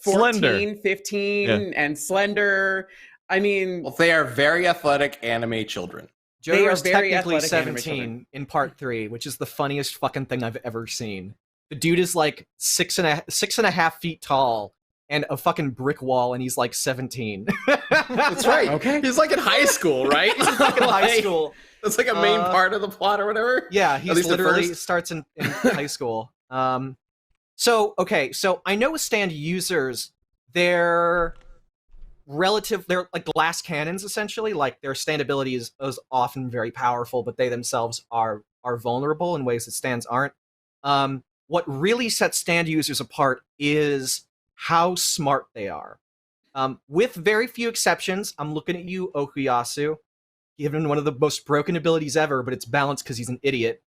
C: 14,
B: Slender.
C: 15, and slender. I mean,
A: Well, they are very athletic anime children.
C: They are
D: Jotaro's
C: very
D: technically
C: athletic anime
D: 17 in part 3, which is the funniest fucking thing I've ever seen. The dude is like 6.5 feet tall and a fucking brick wall, and he's like 17.
A: That's right.
C: Okay.
A: He's like in high school, right?
D: He's like in high school.
A: That's like a main part of the plot or whatever.
D: Yeah,
A: At
D: he's
A: least at
D: literally
A: first.
D: starts in high school. So I know with stand users, they're like glass cannons, essentially. Like their stand ability is often very powerful, but they themselves are vulnerable in ways that stands aren't. What really sets stand users apart is how smart they are. With very few exceptions, I'm looking at you, Okuyasu, given one of the most broken abilities ever, but it's balanced because he's an idiot.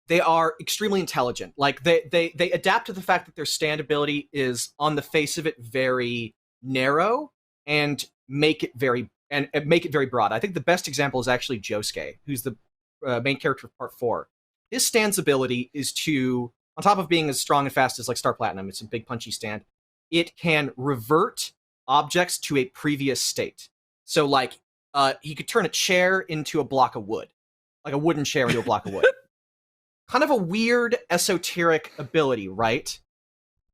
D: They are extremely intelligent. Like they adapt to the fact that their stand ability is on the face of it very narrow and make it very broad. I think the best example is actually Josuke, who's the main character of part 4. His stand's ability is to, on top of being as strong and fast as like Star Platinum, it's a big punchy stand, it can revert objects to a previous state. So like he could turn a chair into a block of wood, like a wooden chair into a block of wood. Kind of a weird esoteric ability, right?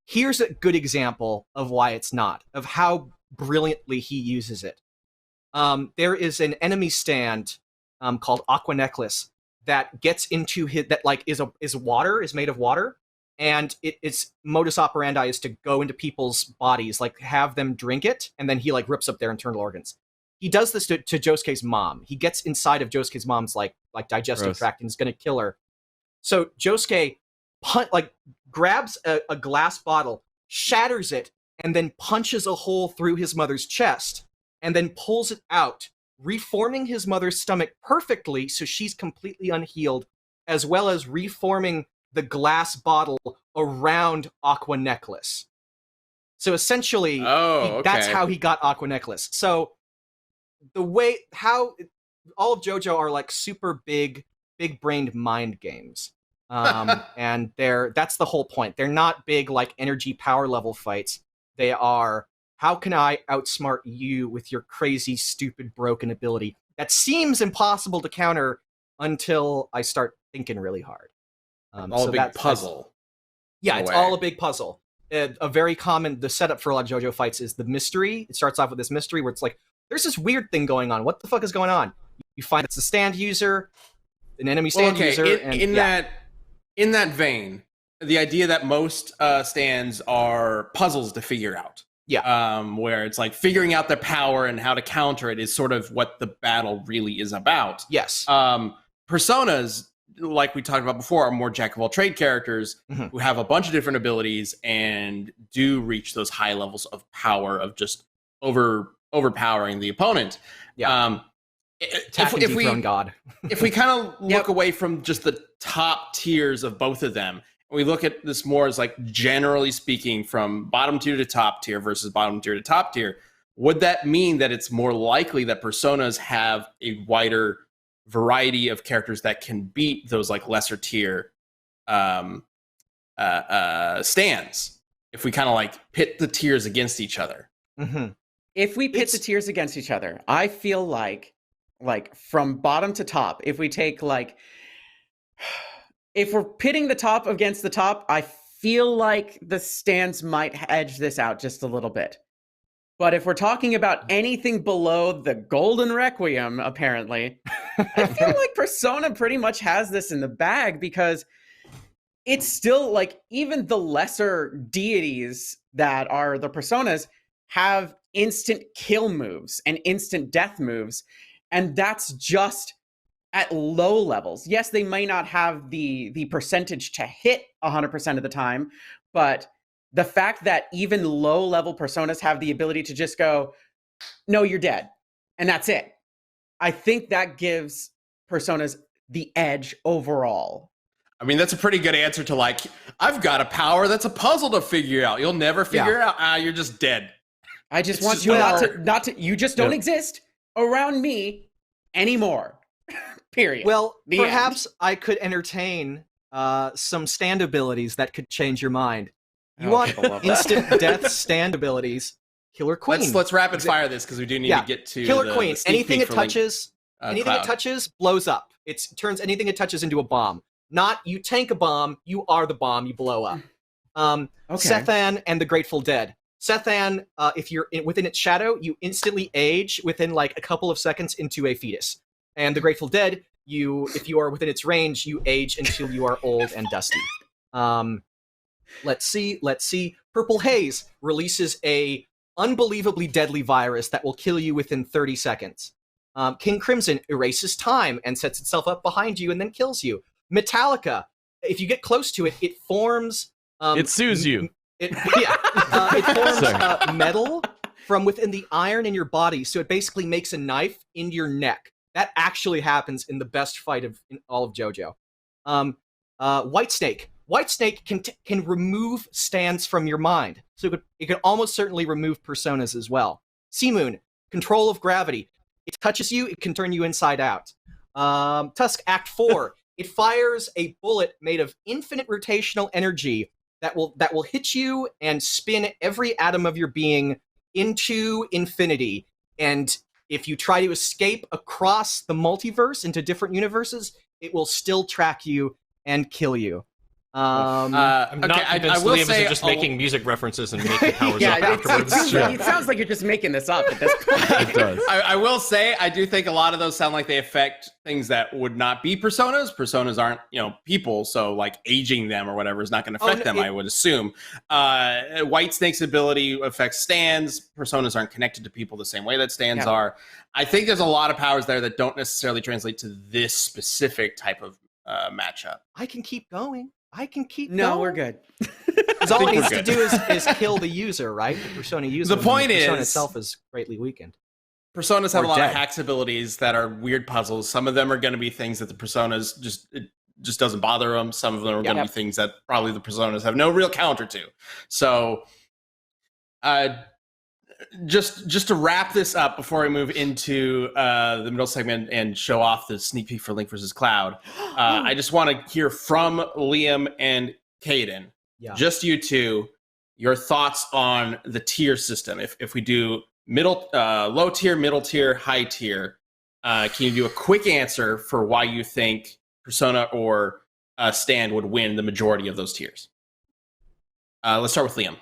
D: Here's a good example of why it's not, of how brilliantly he uses it. There is an enemy stand called Aqua Necklace that gets into his, that like is made of water, and its modus operandi is to go into people's bodies, like have them drink it, and then he like rips up their internal organs. He does this to Josuke's mom. He gets inside of Josuke's mom's like digestive tract and is going to kill her. So Josuke grabs a glass bottle, shatters it, and then punches a hole through his mother's chest, and then pulls it out, reforming his mother's stomach perfectly so she's completely unhealed, as well as reforming the glass bottle around Aqua Necklace. So essentially, that's how he got Aqua Necklace. So the way how all of JoJo are like super big-brained mind games. And that's the whole point. They're not big like energy power level fights. They are, how can I outsmart you with your crazy, stupid, broken ability that seems impossible to counter until I start thinking really hard.
A: All a big puzzle.
D: Yeah, it's all a big puzzle. a very common, the setup for a lot of JoJo fights is the mystery. It starts off with this mystery where it's like, there's this weird thing going on. What the fuck is going on? You find it's a stand user, an enemy stand user.
A: In that vein, the idea that most stands are puzzles to figure out.
D: Yeah.
A: Where it's like figuring out their power and how to counter it is sort of what the battle really is about.
D: Yes.
A: Personas, like we talked about before, are more jack of all trade characters who have a bunch of different abilities and do reach those high levels of power of just overpowering the opponent.
D: Yeah. If we kind of look away from just the top tiers of both of them, we look at this more as like generally speaking from bottom tier to top tier versus bottom tier to top tier, would that mean that it's more likely that personas have a wider variety of characters that can beat those like lesser tier stands if we kind of like pit the tiers against each other?
C: If we pit the tiers against each other, I feel like from bottom to top, if we take like, if we're pitting the top against the top, I feel like the stands might edge this out just a little bit. But if we're talking about anything below the Golden Requiem, apparently, I feel like Persona pretty much has this in the bag because it's still like even the lesser deities that are the Personas have instant kill moves and instant death moves. And that's just at low levels. Yes, they may not have the percentage to hit 100% of the time, but the fact that even low-level personas have the ability to just go, no, you're dead, and that's it. I think that gives personas the edge overall.
A: I mean, that's a pretty good answer to like, I've got a power that's a puzzle to figure out. You'll never figure out. You're just dead.
C: I just want you not to, you just don't exist around me anymore. Period.
D: Well, perhaps I could entertain some stand abilities that could change your mind. You want instant death stand abilities? Killer Queen.
A: Let's rapid fire this because we do need to get to
D: Killer Queen. Anything it touches, blows up. It turns anything it touches into a bomb. Not you tank a bomb, you are the bomb, you blow up. Sethan and the Grateful Dead. Sethan, if you're within its shadow, you instantly age within like a couple of seconds into a fetus. And the Grateful Dead, if you are within its range, you age until you are old and dusty. Let's see. Purple Haze releases a unbelievably deadly virus that will kill you within 30 seconds. King Crimson erases time and sets itself up behind you and then kills you. Metallica, if you get close to it, it forms...
B: it sues you.
D: It forms metal from within the iron in your body, so it basically makes a knife in your neck. That actually happens in the best fight in all of JoJo. Whitesnake. Whitesnake can remove stands from your mind, so it can almost certainly remove personas as well. Seamoon, control of gravity. It touches you, it can turn you inside out. Tusk, Act 4. It fires a bullet made of infinite rotational energy that will hit you and spin every atom of your being into infinity. And if you try to escape across the multiverse into different universes, it will still track you and kill you.
E: I'm not convinced Liam isn't just making music references and making powers up afterwards.
C: It sounds like you're just making this up at this point.
B: It does.
A: I will say, I do think a lot of those sound like they affect things that would not be personas. Personas aren't, people, so like aging them or whatever is not going to affect them, I would assume. Whitesnake's ability affects stands. Personas aren't connected to people the same way that stands are. I think there's a lot of powers there that don't necessarily translate to this specific type of matchup.
D: I can keep going.
C: No, we're good.
D: Because all it needs to do is kill the user, right? The persona user.
A: The point is,
D: persona itself is greatly weakened.
A: Personas have a lot of hacks abilities that are weird puzzles. Some of them are going to be things that the personas just doesn't bother them. Some of them are going to be things that probably the personas have no real counter to. So, just to wrap this up before we move into the middle segment and show off the sneak peek for Link versus Cloud, I just want to hear from Liam and Kdin, just you two, your thoughts on the tier system. If we do low tier, middle tier, high tier, can you do a quick answer for why you think Persona or Stand would win the majority of those tiers? Let's start with Liam.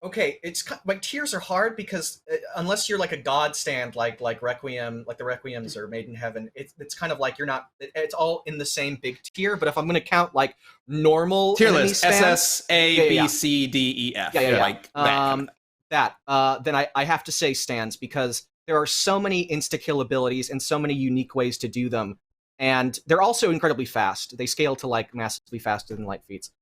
D: Okay, like tiers are hard because unless you're like a god stand like Requiem, like the Requiems or Made in Heaven, it's kind of like you're not. It's all in the same big tier. But if I'm going to count like normal
A: Tier
D: enemy
A: list:
D: stands,
A: SS, A, B, C, D, E, F. Like that.
D: Then I have to say stands because there are so many insta-kill abilities and so many unique ways to do them, and they're also incredibly fast. They scale to like massively faster than light feats.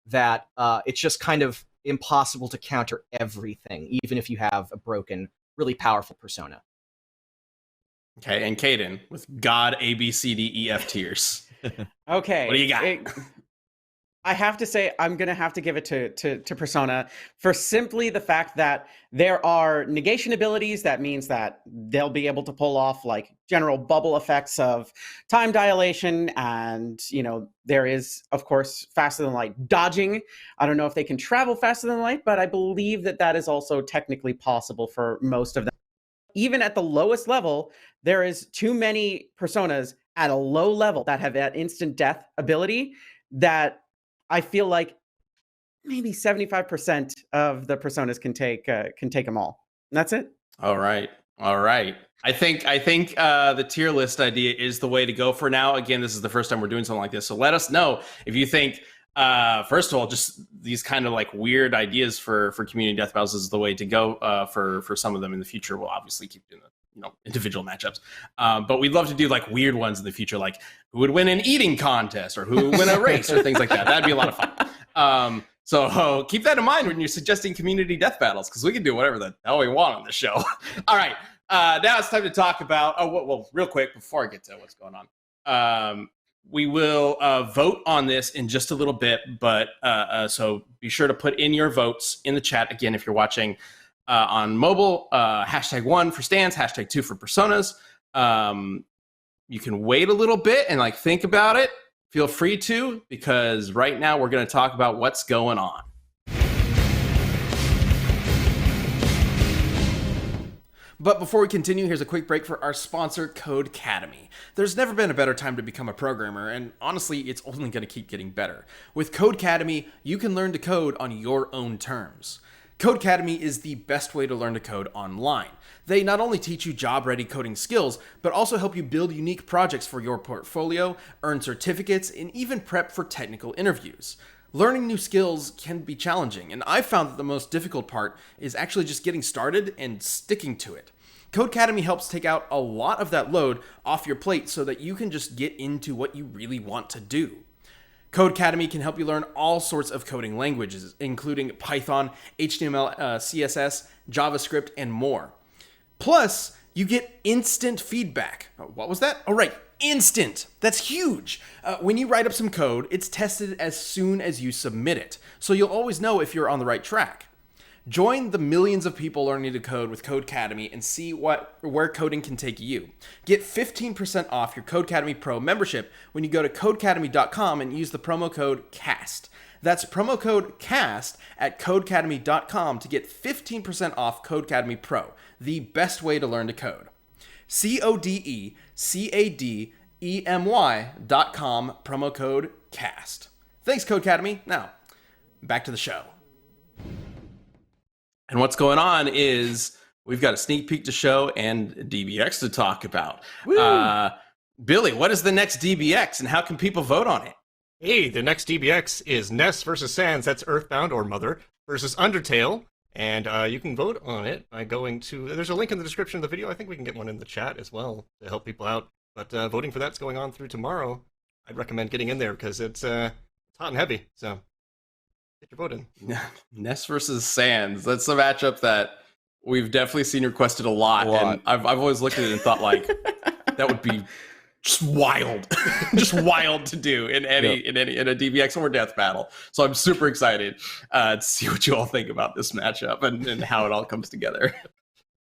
D: That it's just kind of impossible to counter everything, even if you have a broken, really powerful persona.
A: Okay, and Kdin with God A B C D E F tiers.
C: Okay.
A: What do you got?
C: I have to say, I'm going to have to give it to Persona for simply the fact that there are negation abilities. That means that they'll be able to pull off like general bubble effects of time dilation. And, you know, there is, of course, faster than light dodging. I don't know if they can travel faster than light, but I believe that that is also technically possible for most of them. Even at the lowest level, there is too many personas at a low level that have that instant death ability that I feel like maybe 75% of the personas can take them all. And that's it.
A: All right. I think the tier list idea is the way to go for now. Again, this is the first time we're doing something like this, so let us know if you think. First of all, just these kind of like weird ideas for community death battles is the way to go. For some of them in the future, we'll obviously keep doing individual matchups. But we'd love to do like weird ones in the future, like who would win an eating contest or who would win a race or things like that. That'd be a lot of fun. So keep that in mind when you're suggesting community death battles, because we can do whatever the hell we want on the show. All right. Now it's time to talk about, well, real quick, before I get to what's going on. We will vote on this in just a little bit, but so be sure to put in your votes in the chat. Again, if you're watching on mobile, #1 for stands, #2 for personas. You can wait a little bit and like think about it. Feel free to, because right now we're going to talk about what's going on. But before we continue, here's a quick break for our sponsor, Codecademy. There's never been a better time to become a programmer, and honestly, it's only going to keep getting better. With Codecademy, you can learn to code on your own terms. Codecademy is the best way to learn to code online. They not only teach you job-ready coding skills, but also help you build unique projects for your portfolio, earn certificates, and even prep for technical interviews. Learning new skills can be challenging, and I've found that the most difficult part is actually just getting started and sticking to it. Codecademy helps take out a lot of that load off your plate so that you can just get into what you really want to do. Codecademy can help you learn all sorts of coding languages, including Python, HTML, CSS, JavaScript, and more. Plus, you get instant feedback. What was that? Oh, right. Instant. That's huge. When you write up some code, it's tested as soon as you submit it, so you'll always know if you're on the right track. Join the millions of people learning to code with Codecademy and see where coding can take you. Get 15% off your Codecademy Pro membership when you go to codecademy.com and use the promo code CAST. That's promo code CAST at codecademy.com to get 15% off Codecademy Pro, the best way to learn to code. codecademy.com, promo code CAST. Thanks, Codecademy. Now, back to the show. And what's going on is we've got a sneak peek to show and DBX to talk about. Billy, what is the next DBX and how can people vote on it?
E: Hey, the next DBX is Ness versus Sans, that's Earthbound or Mother, versus Undertale. And you can vote on it by going to, there's a link in the description of the video. I think we can get one in the chat as well to help people out. But voting for that's going on through tomorrow. I'd recommend getting in there because it's hot and heavy. So get your vote in.
A: Ness versus Sans. That's a matchup that we've definitely seen requested a lot. And I've always looked at it and thought like that would be just wild, just wild to do in a DBX or death battle. So I'm super excited to see what you all think about this matchup and how it all comes together.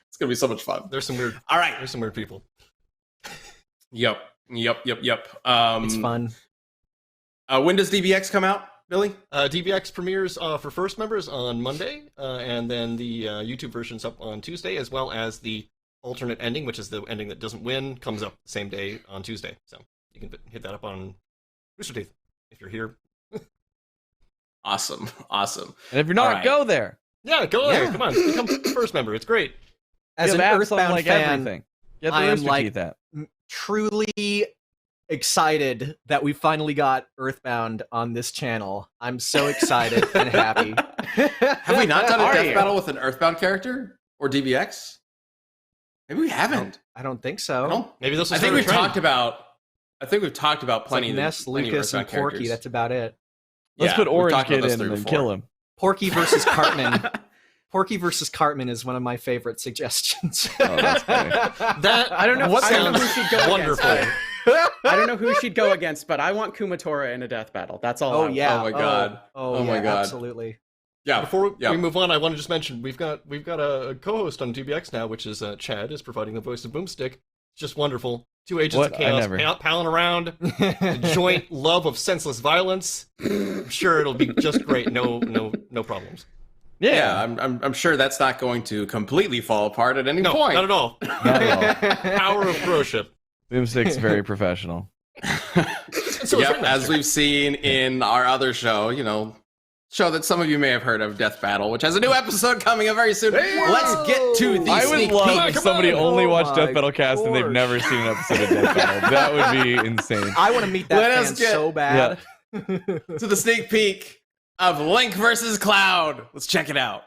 A: It's gonna be so much fun.
E: There's some weird.
A: All right,
E: there's some weird people.
A: Yep.
D: It's fun.
A: When does DBX come out, Billy?
E: DBX premieres for first members on Monday, and then the YouTube version's up on Tuesday, as well as the alternate ending, which is the ending that doesn't win, comes up the same day on Tuesday. So you can hit that up on Rooster Teeth if you're here.
A: Awesome.
B: And if you're not,
A: All right.
B: go there.
E: Yeah, go there.
D: Yeah.
E: Come on, become first member. It's great.
D: As an
B: Give apps on,
D: Earthbound
B: like
D: fan,
B: everything. Get the
D: I am,
B: Rooster
D: like,
B: Teeth app.
D: truly excited that we finally got Earthbound on this channel. I'm so excited and happy.
A: Have we not done a
C: Are
A: death
C: you?
A: battle with an Earthbound character or DBX? Maybe we haven't.
D: I don't think
A: I
D: so.
A: don't.
E: Maybe this is
A: I think
E: sort of
A: we've
E: trend.
A: talked about. I think we've talked about
D: It's like
A: plenty.
D: Ness,
A: plenty of
D: Lucas, and
A: Earthbound
D: Porky.
A: characters.
D: That's about it.
B: Let's
A: Yeah,
B: put
A: we've
B: Orange
A: talked about
B: Kid
A: those
B: in
A: three
B: and
A: before.
B: kill him.
D: Porky versus Cartman. Porky versus Cartman is one of my favorite suggestions.
B: Oh, that's funny.
E: That
C: I don't know.
E: What
C: I don't know
E: sounds
C: who she'd go
E: wonderful.
C: against. I don't know who she'd go against, but I want Kumatora in a death battle. That's all. I
D: Oh
C: want.
D: yeah.
A: Oh my God.
D: Oh,
A: Oh my
D: yeah,
A: God.
D: Absolutely.
A: Yeah.
E: Before
A: yeah.
E: we move on, I want to just mention we've got a co-host on DBX now, which is Chad, is providing the voice of Boomstick. It's just wonderful. Two agents
B: What?
E: of
B: I
E: chaos
B: never-
E: palling around, a joint love of senseless violence. I'm sure it'll be just great. No problems.
A: Yeah, I'm sure that's not going to completely fall apart at any
E: No,
A: point.
E: not at all.
B: Not at all.
E: Power of broship.
B: Boomstick's very professional.
E: So is
A: Yep,
E: Ringmaster.
A: as we've seen in our other show, show that some of you may have heard of, Death Battle, which has a new episode coming up very soon. Let's get to the
B: I would
A: sneak
B: love
A: peek.
B: if somebody only
D: Oh
B: watched
D: my
B: Death Battle Cast and they've
D: gosh.
B: never seen an episode of Death Battle. That would be insane.
D: I want to meet that
A: Let us
D: fan
A: get-
D: so bad.
A: To the sneak peek of Link versus Cloud. Let's check it out.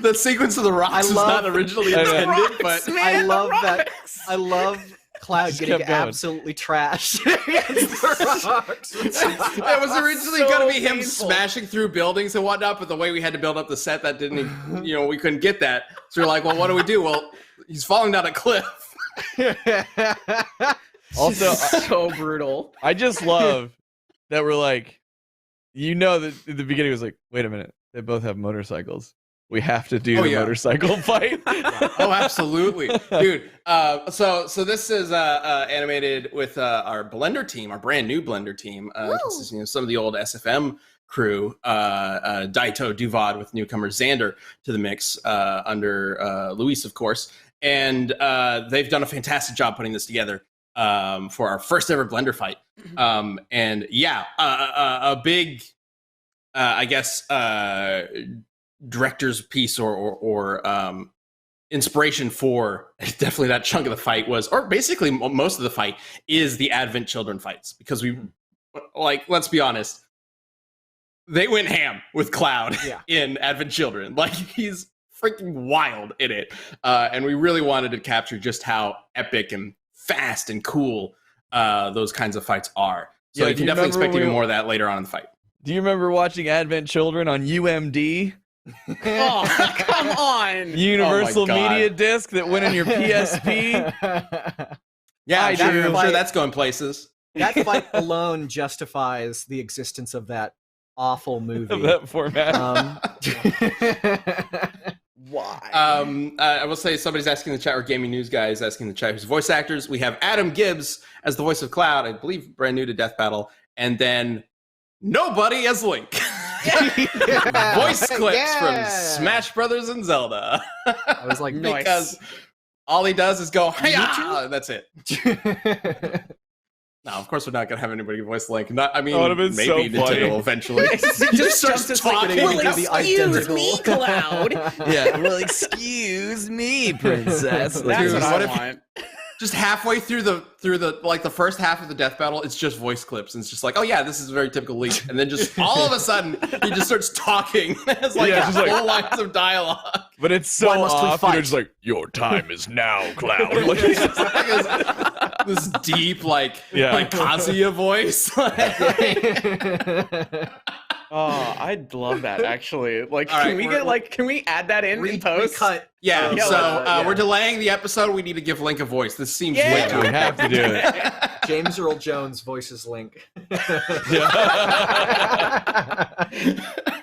A: The sequence of the rocks
D: I
A: was
D: love-
A: not originally
B: I know.
A: intended, but
D: I love that. I love Cloud
B: Just
D: getting
B: kept going.
D: absolutely trashed against the rocks.
A: it was originally
C: So
A: going to be him
C: painful.
A: smashing through buildings and whatnot, but the way we had to build up the set, that didn't, we couldn't get that. So we're like, well, what do we do? Well, he's falling down a cliff.
B: Also,
C: so brutal.
B: I just love that we're like, that in the beginning it was like, wait a minute, they both have motorcycles. We have to do
A: Oh,
B: the
A: yeah.
B: motorcycle fight.
A: Oh, absolutely, dude. So this is animated with our Blender team, our brand new Blender team, consisting of some of the old SFM crew, Daito Duvod with newcomer Xander to the mix under Luis, of course, and they've done a fantastic job putting this together for our first ever Blender fight. And yeah, a big, I guess, director's piece or inspiration for definitely that chunk of the fight was, or basically most of the fight is the Advent Children fights, because we, like, let's be honest, they went ham with Cloud in Advent Children. Like, he's freaking wild in it. And we really wanted to capture just how epic and fast and cool those kinds of fights are. So
B: Yeah,
A: you
B: do
A: can
B: you
A: definitely
B: remember
A: expect
B: when
A: even
B: we-
A: more of that later on in the fight.
B: Do you remember watching Advent Children on UMD?
C: Oh, come on.
B: Universal
A: God.
B: Media Disc that went in your PSP?
A: Yeah,
D: I
A: I'm sure,
D: do.
A: I'm sure that's going places.
D: That fight alone justifies the existence of that awful movie.
B: Of that format.
C: Why?
A: I will say somebody's asking in the chat, or Gaming News guy is asking in the chat, who's voice actors. We have Adam Gibbs as the voice of Cloud, I believe brand new to Death Battle, and then nobody as Link. Voice clips from Smash Brothers and Zelda.
D: I was like,
C: Nice.
A: Because all he does is go, "Hiya!" That's it. No, of course we're not going to have anybody voice Link. Not, I mean,
B: That would've been so
A: maybe
B: funny.
A: Nintendo eventually.
C: It just
A: starts
C: jumps to like,
A: talking.
C: well,
D: It'd be
C: excuse
D: identical.
C: me, Cloud.
B: Yeah, well, excuse me, princess.
C: That's
A: Dude,
C: what
A: what
C: I
A: if-
C: want.
A: just halfway through the like the first half of the death battle, it's just voice clips, and it's just like, oh yeah, this is very typical Leaf, and then just all of a sudden he just starts talking. It's like
B: Yeah, just like-
A: full lines of dialogue.
B: But it's so
D: Why must we
B: off.
D: fight?
B: You're just like, your time is now, Cloud. Like,
A: It's like this deep like Kazuya voice.
C: Oh, I'd love that actually. Like,
A: All
C: can
A: right,
C: can we add that in post?
D: Recut.
A: Yeah,
C: Yeah,
A: so we're delaying the episode. We need to give Link a voice. This seems way
C: Yeah.
A: too.
B: we have to do it.
D: James Earl Jones voices Link.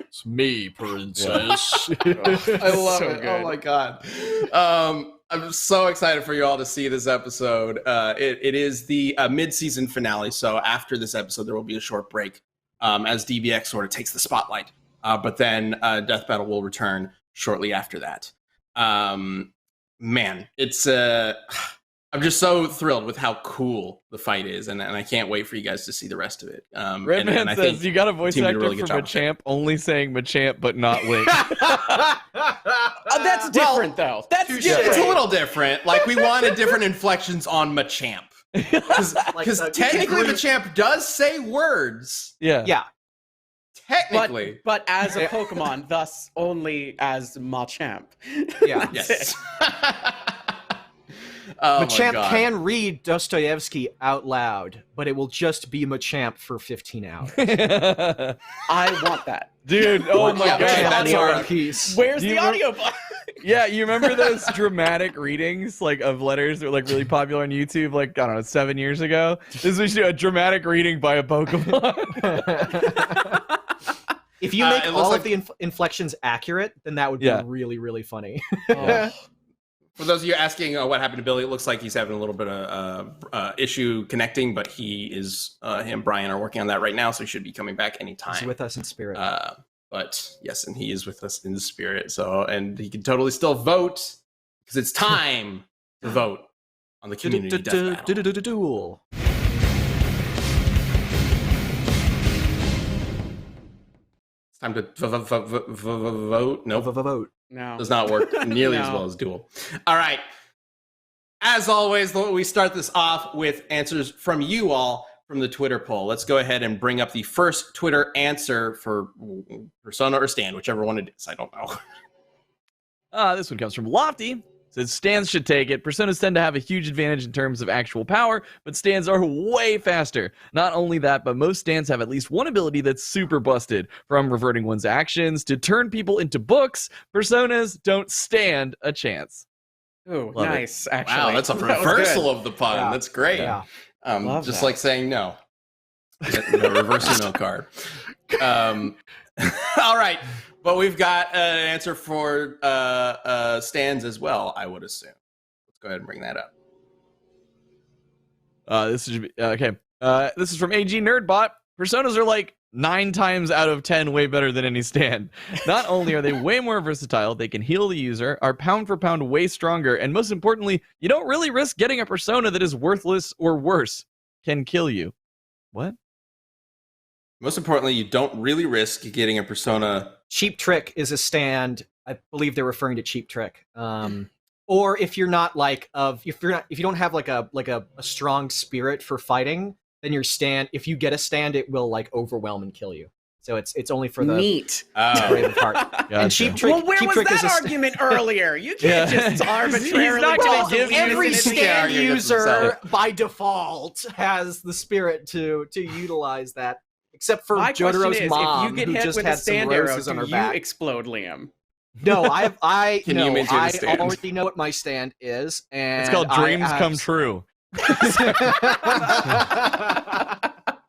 E: It's me, princess.
A: I love
C: So
A: it.
C: good.
A: Oh my god. I'm so excited for you all to see this episode. It is the mid-season finale, so after this episode, there will be a short break as DBX sort of takes the spotlight. But then Death Battle will return shortly after that. Man, it's I'm just so thrilled with how cool the fight is, and I can't wait for you guys to see the rest of it.
B: Redman
A: I
B: says
A: think
B: you got a voice
A: team did a
B: actor
A: really good
B: for
A: job with it.
B: Machamp only saying Machamp but not Link.
C: Oh, that's different though. That's
A: Touche.
C: different.
A: It's a little different. Like, we wanted different inflections on Machamp. Because technically Machamp does say words.
B: Yeah.
D: Yeah.
A: Technically.
C: But as a Pokemon, thus only as Machamp.
D: Yeah.
A: Yes. Oh my
D: Machamp
A: God.
D: can read Dostoevsky out loud, but it will just be Machamp for 15 hours.
C: I want that.
B: Dude, oh my
A: Yeah,
B: god.
A: Machamp
D: That's
A: War
D: War
A: and
D: and Peace.
C: Where's
B: Do
C: the
B: you
C: audiobook?
B: Yeah, you remember those dramatic readings like of letters that were like really popular on YouTube like, I don't know, 7 years ago? This was a dramatic reading by a Pokemon.
D: If you make
A: it looks
D: all
A: like-
D: of the inflections accurate, then that would be
B: Yeah.
D: really, really funny.
C: Oh.
A: For those of you asking what happened to Billy, it looks like he's having a little bit of issue connecting, but he is, him and Brian are working on that right now, so he should be coming back
D: He's
A: anytime.
D: with us in spirit.
A: But yes, and he is with us in the spirit. So, and he can totally still vote because it's time to vote on the community death battle.
D: Duel.
A: It's time to vote. Nope,
D: Vote.
C: No.
A: does not work nearly as
C: No.
A: well as duel. All right. As always, we start this off with answers from you all from the Twitter poll. Let's go ahead and bring up the first Twitter answer for Persona or Stand, whichever one it is. I don't know.
B: This one comes from Lofty. Says stands should take it. Personas tend to have a huge advantage in terms of actual power, but stands are way faster. Not only that, but most stands have at least one ability that's super busted. From reverting one's actions to turn people into books, Personas don't stand a chance.
C: Ooh,
B: Love it.
C: nice. Actually,
A: Wow, that's a
C: That was
A: reversal
C: good.
A: of the pun.
D: Yeah.
A: That's great.
D: Yeah.
C: Love
A: Just
C: that.
A: like saying no. No reverse Uno card. All right. But we've got an answer for stands as well, I would assume. Let's go ahead and bring that up.
B: This is okay. This is from AG Nerdbot. Personas are like 9 times out of 10 way better than any stand. Not only are they way more versatile, they can heal the user, are pound for pound way stronger, and most importantly, you don't really risk getting a persona that is worthless or worse, can kill you. What?
A: Most importantly, you don't really risk getting a persona.
D: Cheap Trick is a stand. I believe they're referring to Cheap Trick. Or if you're not like if you don't have like a strong spirit for fighting, then your stand, if you get a stand, it will like overwhelm and kill you. So it's only for the
C: Neat.
D: brave of heart.
B: Gotcha.
D: And Cheap Trick.
C: Well, where
D: Cheap
C: was
D: Trick is
C: that
D: a
C: argument earlier? You can't
B: Yeah.
C: just arbitrarily.
B: He's not gonna
C: tell
B: give
C: the
B: you
D: every
C: reason
A: stand-
C: it's-
D: stand
A: arguing against
D: user
A: himself.
D: by default has the spirit to utilize that, except for
C: My question
D: Jotaro's
C: is,
D: mom,
C: if you get
D: who
C: hit
D: just
C: with
D: had
C: a
D: some
C: stand arrow,
D: roses on
C: do
D: her
C: you
D: back.
C: explode, Liam?
D: No, I
A: Can you maintain a
D: I
A: stand?
D: already know what my stand is, and
B: It's called Dreams Come True.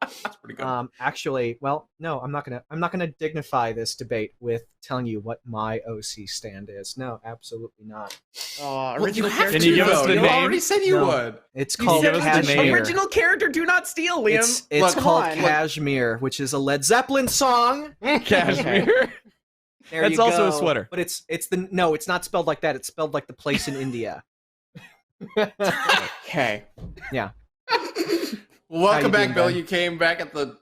A: That's pretty good.
D: Actually, well, no, I'm not gonna dignify this debate with telling you what my OC stand is. No, absolutely not.
C: Oh,
A: Well, you have
B: Can
A: to,
B: you give us
A: though.
B: the
A: You
B: name?
A: already said you
D: No.
A: would.
D: It's
C: You
D: called
C: said
B: give us the
C: it's
B: name.
C: original character. Do not steal, Liam.
D: It's
A: Look,
D: called
C: come on.
D: Cashmere, which is a Led Zeppelin song.
B: Cashmere.
D: There
B: That's
D: you
B: also a
D: go.
B: sweater.
D: But it's not spelled like that. It's spelled like the place in India.
C: Okay.
D: Yeah.
A: Well, welcome
D: you
A: back,
D: doing,
A: Bill.
D: Ben?
A: You came back at the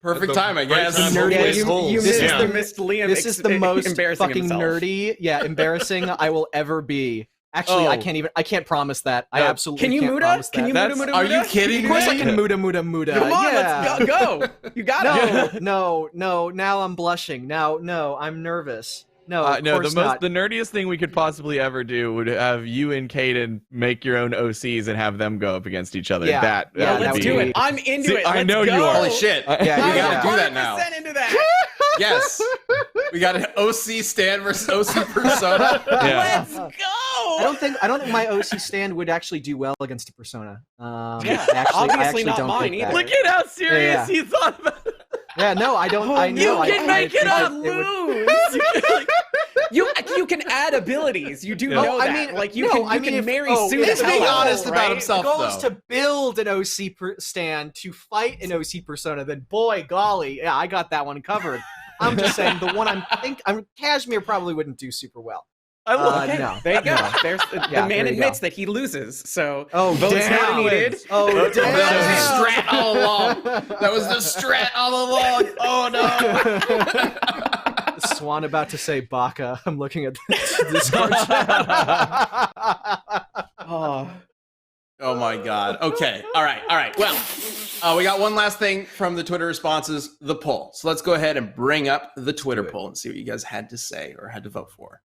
A: perfect
E: At the
A: time, I
E: right
A: guess.
E: time.
D: Nerdy.
E: Yeah,
C: you
D: This
C: missed
D: is
C: the
D: the-
C: missed Liam.
D: This is the most
C: embarrassing
D: fucking
C: himself.
D: nerdy, embarrassing I will ever be. Actually,
B: Oh.
D: I can't promise that. I
B: No.
D: absolutely
C: Can you
D: can't
C: Muda?
D: promise
C: Can you
D: that.
C: Muda, Muda,
A: Are
C: Muda?
A: you kidding
D: Of course I
A: me?
D: can Muda.
C: Come on,
D: yeah.
C: let's go. You got it.
D: No. Now I'm blushing. No, I'm nervous. No, of
B: No,
D: course not.
B: the nerdiest thing we could possibly ever do would have you and Kdin make your own OCs and have them go up against each other.
D: Yeah.
B: That
D: Yeah,
B: would
C: Let's
B: be-
C: do it. I'm into
B: See,
C: it.
B: I
C: Let's
B: know
C: go.
B: you are.
A: Holy shit.
D: Yeah,
A: we
D: yeah,
A: gotta
D: yeah.
A: do that now.
C: 100% into that.
A: Yes. We got an OC stand versus OC persona.
B: Yeah.
C: Let's go.
D: I don't think my OC stand would actually do well against a persona.
C: Yeah,
D: I
C: obviously
D: actually
C: not
D: don't
C: mine
D: think that.
C: either.
B: Look at how serious
D: Yeah.
B: he thought about it.
D: Yeah, no, I don't. I know.
C: You can
D: I
C: make
D: think
C: it
D: that
C: on
D: would-
C: lose. You can add abilities. You do
B: Yeah.
C: know
D: Oh,
C: that.
D: I mean,
C: like you
D: no,
C: can
D: I mean, if-
C: marry
D: oh,
C: Sue
D: he's
C: to
D: being
C: hell,
A: honest about
C: right?
A: himself.
D: The goal is
A: though.
D: to build an OC stand to fight an OC persona. Then, boy, golly, yeah, I got that one covered. I'm just saying the one I'm Kashmir probably wouldn't do super well.
B: I love
C: Okay,
D: No,
C: there you go.
D: no.
C: There's the
D: Yeah,
C: man
D: there you
C: admits
D: go.
C: that he loses. So
D: Oh,
C: votes
D: damn.
C: not needed.
D: Oh,
A: That
D: damn.
A: was the strat all along. That was the strat all along. Oh no.
D: Swan about to say Baka. I'm looking at this Discord chat.
C: Oh,
A: Oh my god. Okay. All right. Well, we got one last thing from the Twitter responses, the poll. So let's go ahead and bring up the Twitter poll and see what you guys had to say or had to vote for.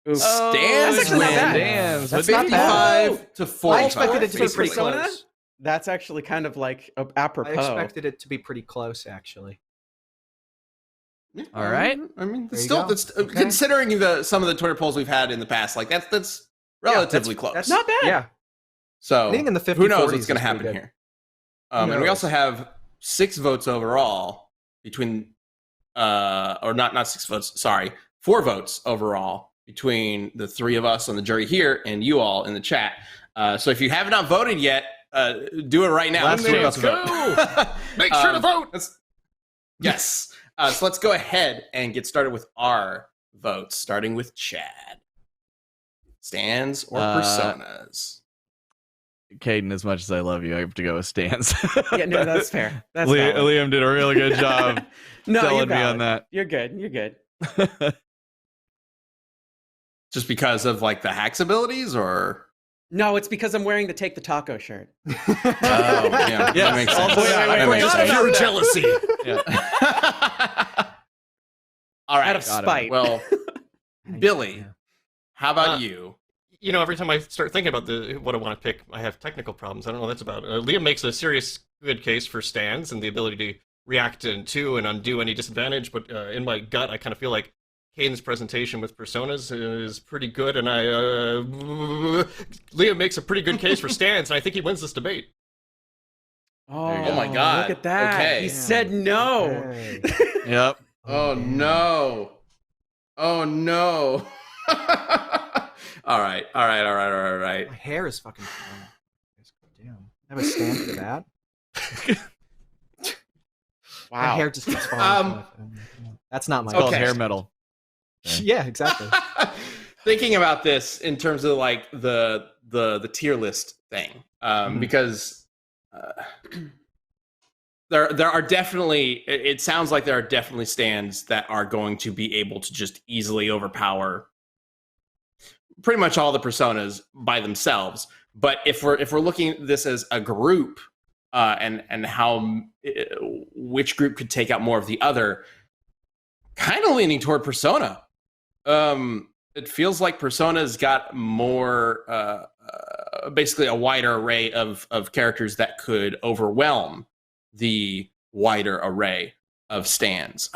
C: oof.
A: Stands
C: That's actually not
A: win
C: bad.
B: Stands.
D: That's
B: with
D: not bad.
A: 55 to
D: I
A: 45.
D: expected it to be
C: For
D: pretty
C: Persona?
D: close.
C: That's actually kind of like
D: I
C: apropos.
D: expected it to be pretty close, actually.
A: Yeah,
B: All right.
A: I mean,
D: There
A: it's
D: you
A: still
D: go.
A: that's
D: Okay.
A: considering some of the Twitter polls we've had in the past, like that's relatively close.
D: That's
C: Not bad.
D: Yeah.
A: So
D: Anything in the 50s,
A: who knows
D: 40s
A: what's going
D: is
A: to
D: pretty
A: happen
D: good.
A: here? And we
D: knows?
A: also have 6 votes overall between, or not 6 votes. Sorry, 4 votes overall between the 3 of us on the jury here and you all in the chat. So if you have not voted yet, do it right now.
B: Last
A: Let's
B: chance.
A: vote.
E: Make sure to vote.
A: Yes. So let's go ahead and get started with our votes, starting with Chad. Stands or personas?
B: Kdin, as much as I love you, I have to go with stands.
C: Yeah, no, that's fair. That's
B: Liam,
C: valid.
B: Liam did a really good job
C: No, you're
B: selling me on
C: valid.
B: that.
C: You're good. You're good.
A: Just because of like the hacks abilities, or
C: No, it's because I'm wearing the Take the Taco shirt.
A: oh, yeah, that makes sense.
B: Also,
A: That makes sense.
E: Pure jealousy.
A: All right.
C: Out of
B: Got it.
C: spite.
A: Well, Billy, how about
E: Uh,
A: you?
E: You know, every time I start thinking about what I want to pick, I have technical problems. I don't know what that's about. Liam makes a serious good case for stands and the ability to react to and undo any disadvantage, but in my gut, I kind of feel like Kdin's presentation with personas is pretty good, and Liam makes a pretty good case for stands, and I think he wins this debate.
C: Oh,
A: Oh my God.
C: Look at that.
A: Okay.
C: He said no.
D: Okay.
B: Yep.
A: Oh no! Oh no! All right.
D: My hair is fucking falling. Damn. I have a stand for that. My
C: Wow.
D: hair just keeps falling. off. That's not my
B: It's called
A: Okay.
B: hair metal.
D: Yeah, exactly.
A: Thinking about this in terms of like the tier list thing, because there are definitely, it sounds like there are definitely stands that are going to be able to just easily overpower pretty much all the personas by themselves. But if we're looking at this as a group, and how which group could take out more of the other, kind of leaning toward Persona. It feels like Persona's got more, basically a wider array of characters that could overwhelm the wider array of stands.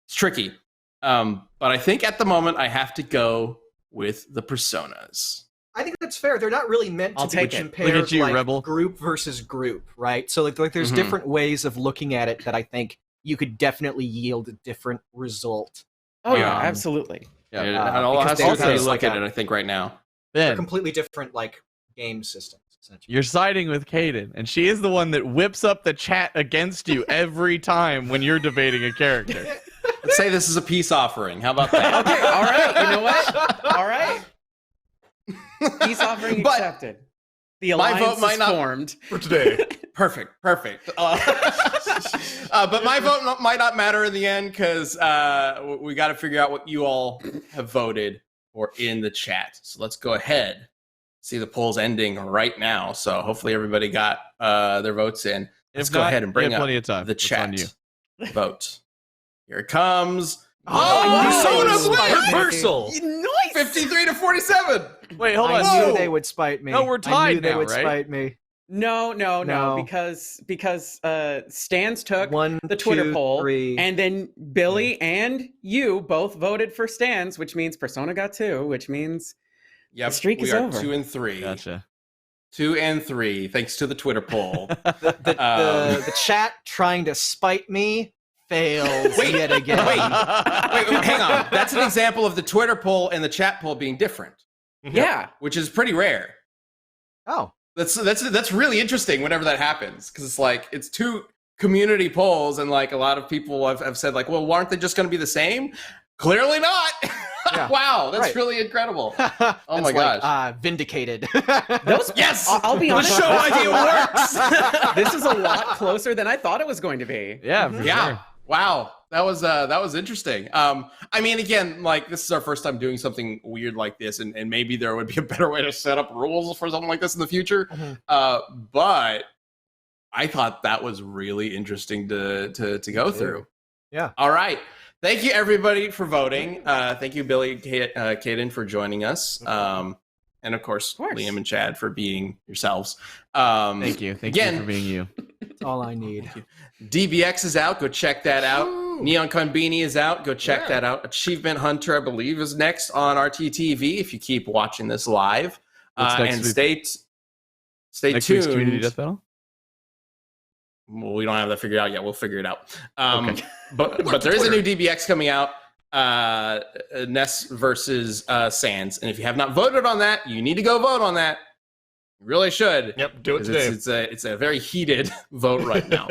A: It's tricky. But I think at the moment I have to go with the Personas.
D: I think that's fair. They're not really meant to
C: I'll
D: be
C: take it.
D: compared
B: Look at you,
D: like
B: Rebel.
D: group versus group, right? So like there's
A: Mhm.
D: different ways of looking at it that I think you could definitely yield a different result.
C: Oh yeah,
A: Um,
C: absolutely.
B: Yeah.
A: It all
D: because
A: has to do with how you
D: there's
A: look
D: like
A: at
D: a-
A: it, I think, right now.
D: They're
B: Ben,
D: completely different like game systems, essentially.
B: you're siding with Kdin, and she is the one that whips up the chat against you every time when you're debating a character.
A: Let's say this is a peace offering. How about that?
C: Okay, all right. You know what? All right. Peace offering
A: But
C: accepted. The
A: my
C: alliance
A: vote might
C: is
A: not-
C: formed.
E: For today.
A: Perfect. But my vote might not matter in the end because we got to figure out what you all have voted or in the chat. So let's go ahead. See the polls ending right now. So hopefully everybody got their votes in. Let's go ahead and bring up
B: plenty of time.
A: the
B: It's on
A: chat
B: you.
A: vote. Here it comes.
E: Reversal.
C: Nice.
A: 53 to 47.
B: Wait, hold on.
D: I knew
A: Whoa!
D: they would spite me.
B: No, we're
D: I
B: tied
D: knew they
B: now,
D: would
B: right?
D: spite me.
C: No,
D: No.
C: because Stans took
D: One,
C: the Twitter
D: 2,
C: poll,
D: 3.
C: and then Billy and you both voted for Stans, which means Persona got 2, which means
A: Yep,
C: The streak
A: we
C: is
A: are
C: over.
A: 2 and 3.
B: Gotcha.
A: 2 and 3, thanks to the Twitter poll.
D: The chat trying to spite me fails yet again.
A: Wait, hang on. That's an example of the Twitter poll and the chat poll being different,
C: yeah.
A: which is pretty rare.
D: Oh.
A: That's really interesting whenever that happens, because it's like it's 2 community polls, and like a lot of people have said like, well, aren't they just going to be the same? Clearly not.
D: Yeah.
A: Wow, that's
D: Right.
A: really incredible.
D: Oh
A: my gosh.
D: Vindicated.
C: Those,
A: Yes,
C: I'll be
A: the
C: honest.
A: show idea works.
C: This is a lot closer than I thought it was going to be.
B: Yeah, for
A: Yeah.
B: sure.
A: Wow. That was interesting. I mean, again, like this is our first time doing something weird like this, and maybe there would be a better way to set up rules for something like this in the future. But I thought that was really interesting to go through.
D: Yeah.
A: All right. Thank you everybody for voting. Thank you, Billy and Kdin, for joining us. And of course, Liam and Chad for being yourselves.
B: Thank you. Thank
A: again,
B: you for being you.
D: That's all I need.
A: DBX is out. Go check that out. Neon Konbini is out. Go check that out. Achievement Hunter, I believe, is next on RTTV if you keep watching this live.
B: What's next
A: And
B: week?
A: stay
B: Next week's
A: tuned.
B: Community Death Battle?
A: Well, we don't have that figured out yet. We'll figure it out.
B: Okay.
A: But there is a new DBX coming out. Ness versus Sans. And if you have not voted on that, you need to go vote on that. You really should.
E: Yep, do it
A: 'Cause
E: today.
A: It's a very heated vote right now.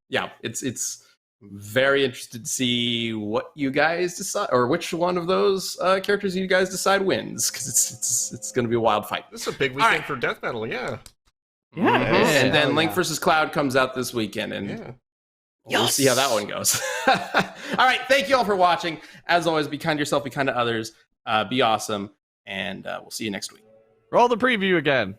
A: Yeah, it's very interested to see what you guys decide, or which one of those characters you guys decide wins, because it's going to be a wild fight.
E: This is a big weekend
A: right.
E: for Death Battle, yeah.
C: Yeah.
A: And then
D: Oh,
A: Link
D: yeah.
A: versus Cloud comes out this weekend, and
E: Yeah.
A: we'll see how that one goes. All right, thank you all for watching. As always, be kind to yourself, be kind to others, be awesome, and we'll see you next week.
B: Roll the preview again.